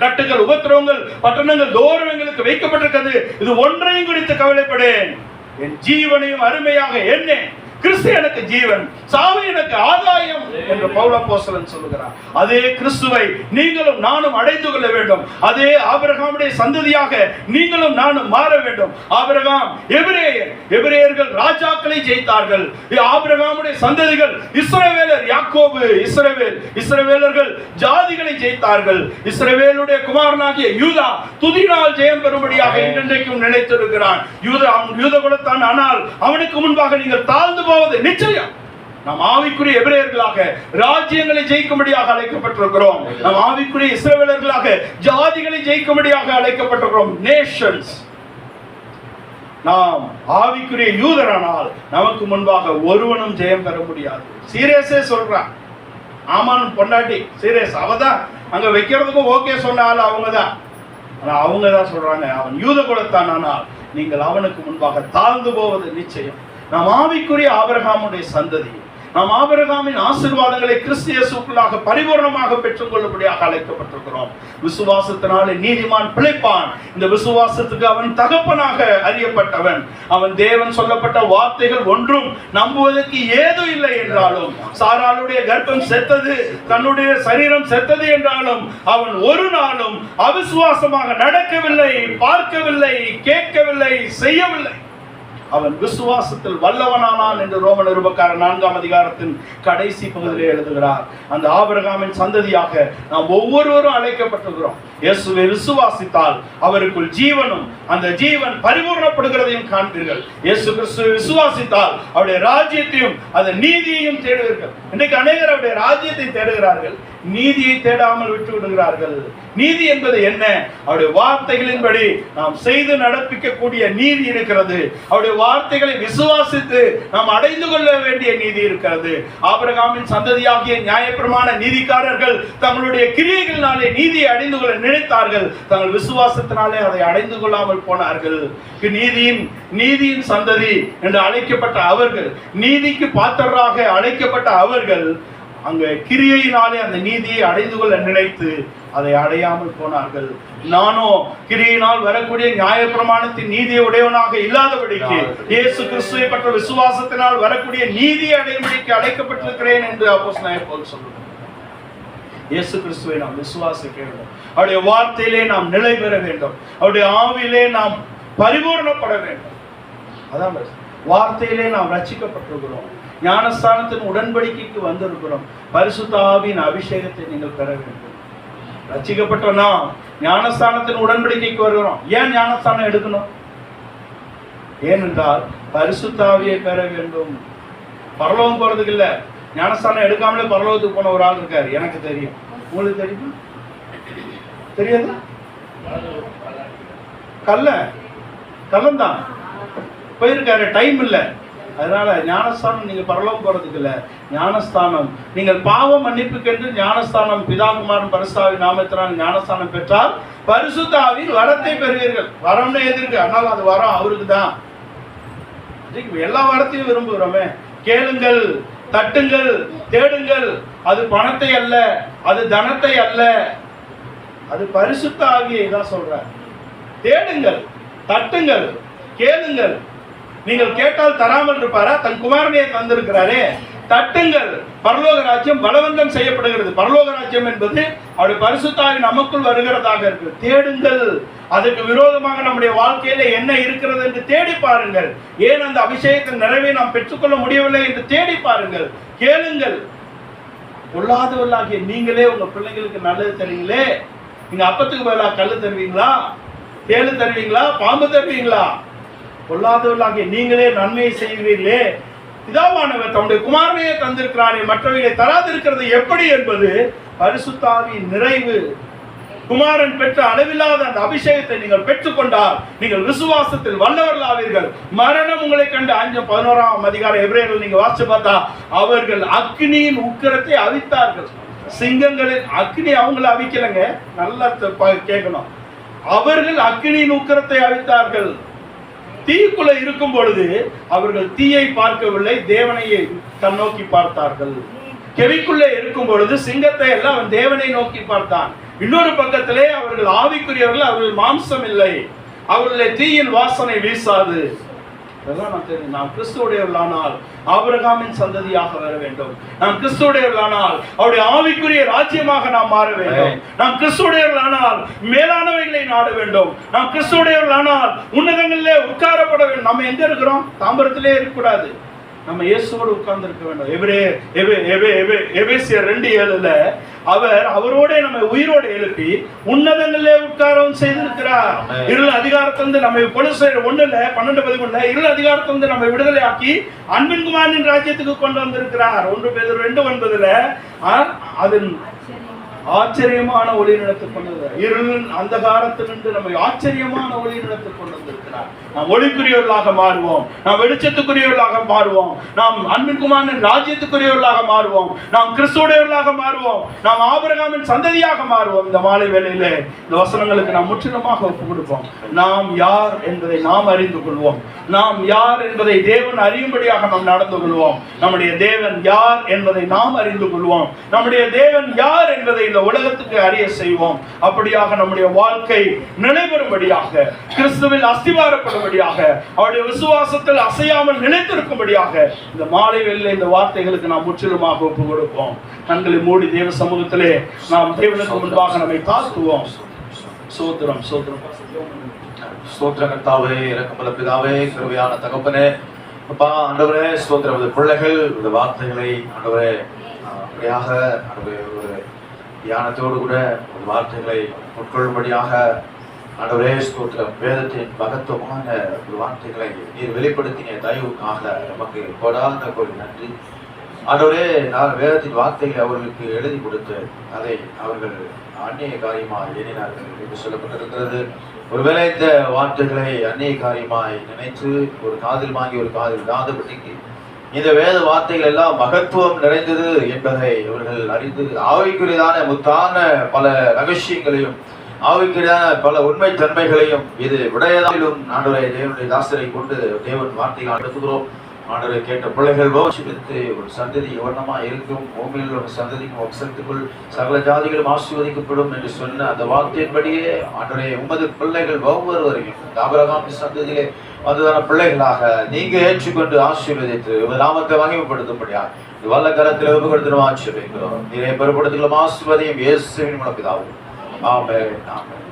கட்டுகள், உபத்திரவங்கள், பட்டணங்கள் தோறும் எங்களுக்கு வைக்கப்பட்டிருக்கிறது. இது ஒன்றையும் குறித்து கவலைப்படேன். என் ஜீவனையும் அருமையாக எண்ணேன். கிறிஸ்து எனக்கு ஜீவன், சாவு எனக்கு ஆதாயம் என்று பவுல் அப்போஸ்தலன் சொல்லுகிறார். அதே கிறிஸ்துவை நீங்களும் நானும் அடைந்து கொள்ள வேண்டும். அதே ஆபிரகாமுடைய சந்ததியாக நீங்களும் நானும் மாற வேண்டும். ஆபிரகாம் எபிரேயர்கள் ராஜாக்களை ஜெயித்தார்கள். ஆபிரகாமுடைய சந்ததிகள் இஸ்ரவேலர், யாக்கோபு இஸ்ரவேலர்கள் ஜாதிகளை ஜெயித்தார்கள். இஸ்ரவேலுடைய குமாரனாகிய யூதா துதினால் ஜெயம் பெறும்படியாக இன்றைக்கும் நினைத்திருக்கிறான். யூத குலத்தான், ஆனால் அவனுக்கு முன்பாக நீங்கள் தாழ்ந்து நிச்சயம். நாம் ஆவிக்குரிய எபிரேயர்களாக ராஜ்யங்களை ஜெயிக்கும்படியாக அழைக்கப்பட்டிருக்கிறோம். நாம் ஆவிக்குரிய இஸ்ரவேலர்களாக ஜாதிகளை ஜெயிக்கும்படியாக அழைக்கப்பட்டிருக்கிறோம். நேஷன்ஸ். நாம் ஆவிக்குரிய யூதரானால் நமக்கு முன்பாக ஒருவனும் ஜெயம் பெற முடியாது. சீரியஸே சொல்றான். ஆமான் பொண்டாட்டி சீரியஸ், அவதான் அங்க வைக்கிறதுக்கும் ஓகே சொன்னாலும் அவங்கதான். ஆனா அவங்கதான் சொல்றாங்க, அவன் யூத குலத்தான், ஆனால் நீங்கள் அவனுக்கு முன்பாக தாழ்ந்து போவது நிச்சயம். நாம் ஆவிக்குரிய ஆபிரகாமுடைய சந்ததி. நாம் ஆபிரகாமின் ஆசீர்வாதங்களை கிறிஸ்து இயேசுவுக்குள்ளாக பரிபூர்ணமாக பெற்றுக் கொள்ளும்படியாக அழைக்கப்பட்டிருக்கிறோம். விசுவாசத்தினாலே நீதிமான் பிழைப்பான். இந்த விசுவாசத்துக்கு அவன் தகப்பனாக அறியப்பட்டவன். அவன் தேவன் சொல்லப்பட்ட வார்த்தைகள் ஒன்றும் நம்புவதற்கு ஏதும் இல்லை என்றாலும், சாராளுடைய கர்ப்பம் செத்தது, தன்னுடைய சரீரம் செத்தது என்றாலும் அவன் ஒரு நாளும் அவிசுவாசமாக நடக்கவில்லை, பார்க்கவில்லை, கேட்கவில்லை, செய்யவில்லை. அவன் விசுவாசத்தில் வல்லவனானான் என்று ரோம நிருபக்காரர் 4ஆம் அதிகாரத்தின் கடைசி பகுதியிலே எழுதுகிறார். அந்த ஆபிரகாமின் சந்ததியாக நாம் ஒவ்வொருவரும் அழைக்கப்பட்டிருக்கிறோம். இயேசுவை விசுவாசித்தால் அவருக்குள் ஜீவனும் அந்த ஜீவன் பரிபூர்ணப்படுகிறதையும் காண்பீர்கள். இயேசு கிறிஸ்துவை விசுவாசித்தால் அவருடைய ராஜ்யத்தையும் அந்த நீதியையும் தேடுவீர்கள். இன்றைக்கு அநேகர் அவருடைய ராஜ்யத்தை தேடுகிறார்கள், நீதியை தேடாமல் விட்டு விடுகிறார்கள். நீதி என்பது என்ன? அவருடைய வார்த்தைகளின்படி நாம் செய்து நடப்பிக்கக்கூடிய நீதி இருக்கிறது. அவருடைய வார்த்தைகளை விசுவாசித்து நாம் அடைந்து கொள்ள வேண்டிய நீதி இருக்கிறது. ஆபிரகாமின் சந்ததியாகிய நியாயப்பிரமாண நீதிக்காரர்கள் தங்களுடைய கிரியைகளினாலே நீதியை அடைந்து கொள்ள நினைத்தார்கள். தங்கள் விசுவாசத்தினாலே அதை அடைந்து கொள்ளாமல் போனார்கள். நீதியின் சந்ததி என்று அழைக்கப்பட்ட அவர்கள், நீதிக்கு பாத்திரராக அழைக்கப்பட்ட அவர்கள் அங்க கிரியையினாலே அந்த நீதியை அடைந்து கொள்ள நினைத்து அதை அடையாமல் போனார்கள். நானோ கிரியையினால் வரக்கூடிய நியாயப்பிரமாணத்தின் நீதியை உடையவனாக இல்லாதபடிக்கு இயேசு கிறிஸ்துவை பற்ற விசுவாசத்தினால் வரக்கூடிய நீதியை அடையும்படிக்கு அழைக்கப்பட்டிருக்கிறேன் என்று அப்போஸ்தலனாகிய பவுல் சொல்லுகிறார். இயேசு கிறிஸ்துவை நாம் விசுவாசிக்க வேண்டும். அவருடைய வார்த்தையிலே நாம் நிலை பெற வேண்டும். அவருடைய ஆவியிலே நாம் பரிபூர்ணப்பட வேண்டும். அதான் வார்த்தையிலே நாம் ரட்சிக்கப்பட்டிருக்கிறோம். ஞானஸ்தானத்தின் உடன்படிக்கைக்கு வந்திருக்கிறோம். பரிசுத்த ஆவியின் அபிஷேகத்தை நீங்கள் பெற வேண்டும். ரட்சிக்கப்பட்டோம்னா ஞானஸ்தானத்தின் உடன்படிக்கைக்கு வருகிறோம். ஏன் ஞானஸ்தானம் எடுக்கணும்? ஏனென்றால் பரிசுத்த ஆவியை பெற வேண்டும். பரலோகம் போறதுக்கு இல்ல. ஞானஸ்தானம் எடுக்காமலே பரலோகத்துக்கு போன ஒரு ஆள் இருக்காரு, எனக்கு தெரியும். உங்களுக்கு தெரியுமா? தெரியாது? கள்ளந்தான் போயிருக்காரு, டைம் இல்லை. அதனால ஞானஸ்தானம் நீங்க பரலோகம் போறதுக்கு இல்ல. ஞானஸ்தானம் நீங்கள் பாவ மன்னிப்புக்கென்று ஞானஸ்தானம் பிதாகுமாரன் பரிசுத்தாவி நாமத்தினால் ஞானஸ்தானம் பெற்றால் பரிசுத்த ஆவியின் வரத்தை பெறுவீர்கள். வரம்னு எதிர்க்கு, அதனால அது வரம் அவருக்கு தான். எல்லா வரத்தையும் விரும்புகிறோமே. கேளுங்கள், தட்டுங்கள், தேடுங்கள். அது பணத்தை அல்ல, அது தனத்தை அல்ல, அது பரிசுத்த ஆவியை தான் சொல்றார். தேடுங்கள், தட்டுங்கள், கேளுங்கள். நீங்கள் கேட்டால் தராமல் இருப்பாரா? தன் குமாரனையை தந்திருக்கிறாரே. தட்டுங்கள், பரலோக ராஜ்யம் பலவந்தம் செய்யப்படுகிறது. பரலோக ராஜ்யம் என்பது அவருடைய பரிசுத்த ஆவி நமக்குள் வருகிறதாக இருக்கு. தேடுங்கள். அதுக்கு விரோதமாக நம்முடைய வாழ்க்கையில என்ன இருக்கிறது என்று தேடி பாருங்கள். ஏன் அந்த அபிஷேகத்தின் நிறைவை நாம் பெற்றுக்கொள்ள முடியவில்லை என்று தேடி பாருங்கள். கேளுங்கள். பொல்லாதவர்களாகிய நீங்களே உங்க பிள்ளைங்களுக்கு நல்லது தருவீங்களே. நீங்க அப்பத்துக்கு பதிலாக கல்லு தருவீங்களா? தேளு தருவீங்களா? பாம்பு தருவீங்களா? பொல்லாதவர்களாகிய நீங்களே நன்மையை செய்கிறீர்களே. பிதாவானவர் தம்முடைய குமாரனையே தந்திருக்கிறாரே, மற்றவர்களை தராதிருக்கிறது எப்படி என்பது பரிசுத்த ஆவியின் நிறைவு. குமாரன் பெற்ற அளவில்லாத அந்த அபிஷேகத்தை நீங்கள் பெற்றுக்கொண்டால் நீங்கள் விசுவாசத்தில் வல்லவர்கள் ஆவீர்கள். மரணம் உங்களை கண்டு 11ஆம் அதிகாரம் எபிரேயர்கள் நீங்க வாசிச்சு பார்த்தா, அவர்கள் அக்னியின் உக்கிரத்தை அவித்தார்கள். சிங்கங்களின் அக்னி அவங்களை அவிக்கலங்க, நல்லா கேட்கணும். அவர்கள் அக்னியின் உக்கிரத்தை அவித்தார்கள். தீக்குள்ள இருக்கும் பொழுது அவர்கள் தீயை பார்க்கவில்லை, தேவனையை கண்ணோக்கி பார்த்தார்கள். கெவிக்குள்ளே இருக்கும் பொழுது சிங்கத்தை எல்லாம் அவன் தேவனை நோக்கி பார்த்தான். இன்னொரு பக்கத்திலே அவர்கள் ஆவிக்குரியவர்கள், அவர்கள் மாம்சம் இல்லை, அவர்களுடைய தீயின் வாசனை வீசாது. நாம் கிறிஸ்துவுடையவர்களானால் ஆபிரகாமின் சந்ததியாக வர வேண்டும். நாம் கிறிஸ்துவுடையவர்களானால் அவருடைய ஆவிக்குரிய ராஜ்யமாக நாம் மாற வேண்டும். நாம் கிறிஸ்துவுடையவர்களானால் மேலானவைகளை நாட வேண்டும். நாம் கிறிஸ்துவுடையவர்களானால் உன்னதங்களிலே உட்காரப்பட வேண்டும். நம்ம எங்க இருக்கிறோம்? தாம்பரத்திலே இருக்கக்கூடாது, நம்ம இயேசுவோடு உட்கார்ந்து இருக்க வேண்டும். எபேசியர் 2:7 அவரோட நம்ம உயிரோடு எழுப்பி உன்னதங்களிலே உட்காரவும் செய்திருக்கிறார். இருள் அதிகாரத்திலிருந்து நம்ம 1:12 இருள் அதிகாரத்திலிருந்து நம்ம விடுதலை ஆக்கி அன்பின் குமாரனின் ராஜ்யத்துக்கு கொண்டு வந்திருக்கிறார். 1 பேதுரு 2:9 அதன் ஆச்சரியமான ஒளி நடத்து கொண்டது. இருளின் அந்தகாரத்திலிருந்து நம்மை ஆச்சரியமான ஒளி நடத்து கொண்டு வந்திருக்கிறார். நாம் ஒளிக்குரியவர்களாக மாறுவோம், நாம் வெளிச்சத்துக்குரியவர்களாக மாறுவோம், நாம் அன்பின் குமாரனின் ராஜ்யத்துக்குரியவர்களாக மாறுவோம், நாம் கிறிஸ்துவுடையவர்களாக மாறுவோம், நாம் ஆபிரகாமின் சந்ததியாக மாறுவோம். இந்த மாலை வேளையிலே இந்த வசனங்களுக்கு நாம் முற்றிலுமாக ஒப்புக் கொடுப்போம். நாம் யார் என்பதை நாம் அறிந்து கொள்வோம். நாம் யார் என்பதை தேவன் அறியும்படியாக நாம் நடந்து கொள்வோம். நம்முடைய தேவன் யார் என்பதை நாம் அறிந்து கொள்வோம். நம்முடைய தேவன் யார் என்பதை இந்த உலகத்துக்கு அறிய செய்வோம். அப்படியாக நம்முடைய வாழ்க்கை நிலைபெறும்படியாக, கிறிஸ்துவில் அஸ்திவாரப்படும்படியாக, அவருடைய விசுவாசத்தில் அசையாமல் நிலைத்திருக்கும்படியாக இந்த மாலை வேளையிலே இந்த வார்த்தைகளுக்கு நாம் முற்றிலுமாக ஒப்புக் கொடுப்போம். கண்களை மூடி தேவ சமூகத்திலே நாம் தேவனுக்கு முன்பாக நம்மை தாழ்த்துவோம். சோத்திரம் சோத்திரம் ஸ்தோத்திர கர்த்தாவே, இரக்கமுள்ள பிதாவே, கிருபையான தகப்பனே, அப்பா ஆண்டவரே ஸ்தோத்திரம். பிள்ளைகள் இந்த வார்த்தைகளை ஆண்டவரே அப்படியாக ஒரு தியானத்தோடு கூட ஒரு வார்த்தைகளை உட்கொள்ளும்படியாக ஆண்டவரே ஸ்தோத்திரம். வேதத்தின் மகத்துவமான ஒரு வார்த்தைகளை நீர் வெளிப்படுத்தின தயவுக்காக நமக்கு கொடாத ஒரு நன்றி. ஆண்டவரே, நான் வேதத்தின் வார்த்தைகளை அவர்களுக்கு எழுதி கொடுத்து அதை அவர்கள் அந்நிய காரியமாய் எண்ணினார்கள் என்று சொல்லப்பட்டிருக்கிறது. ஒருவேளை இந்த வார்த்தைகளை அந்நிய காரியமாய் நினைத்து ஒரு காதில் வாங்கி ஒரு காதில் விடாதபடிக்கு இந்த வேத வார்த்தைகள் எல்லாம் மகத்துவம் நிறைந்தது என்பதை அவர்கள் அறிந்து ஆவிக்குரியதான முத்தான பல ரகசியங்களையும் ஆவிக்குரியதான பல உண்மை தன்மைகளையும் இது உடையதாலும் ஆண்டவரை தேவனுடைய தாசரை கொண்டு தேவன் வார்த்தைகள் நடத்துகிறோம். ஆண்டவரை கேட்ட பிள்ளைகள் போஷித்து ஒரு சந்ததி வண்ணமா இருக்கும், பூமியில் ஒரு சந்ததிக்கும் வம்சத்துக்குள் சகல ஜாதிகளும் ஆசீர்வதிக்கப்படும் என்று சொன்ன அந்த வார்த்தையின்படியே ஆண்டவரே உமது பிள்ளைகள் ஒவ்வொருவரையும் ஆபிரகாம் சந்ததியிலே வந்ததான பிள்ளைகளாக நீங்க ஏற்றுக்கொண்டு ஆசீர்வதித்து நாமத்தை மகிமைப்படுத்தும்படியா வல்ல கரத்தில் உபகரித்து ஆசீர்வதிக்கிறோம். நீரை பெறப்படுத்துகிறோம். ஆசீர்வதியும் இயேசுவின் மூலம் பிதாவே. ஆமென். ஆமென்.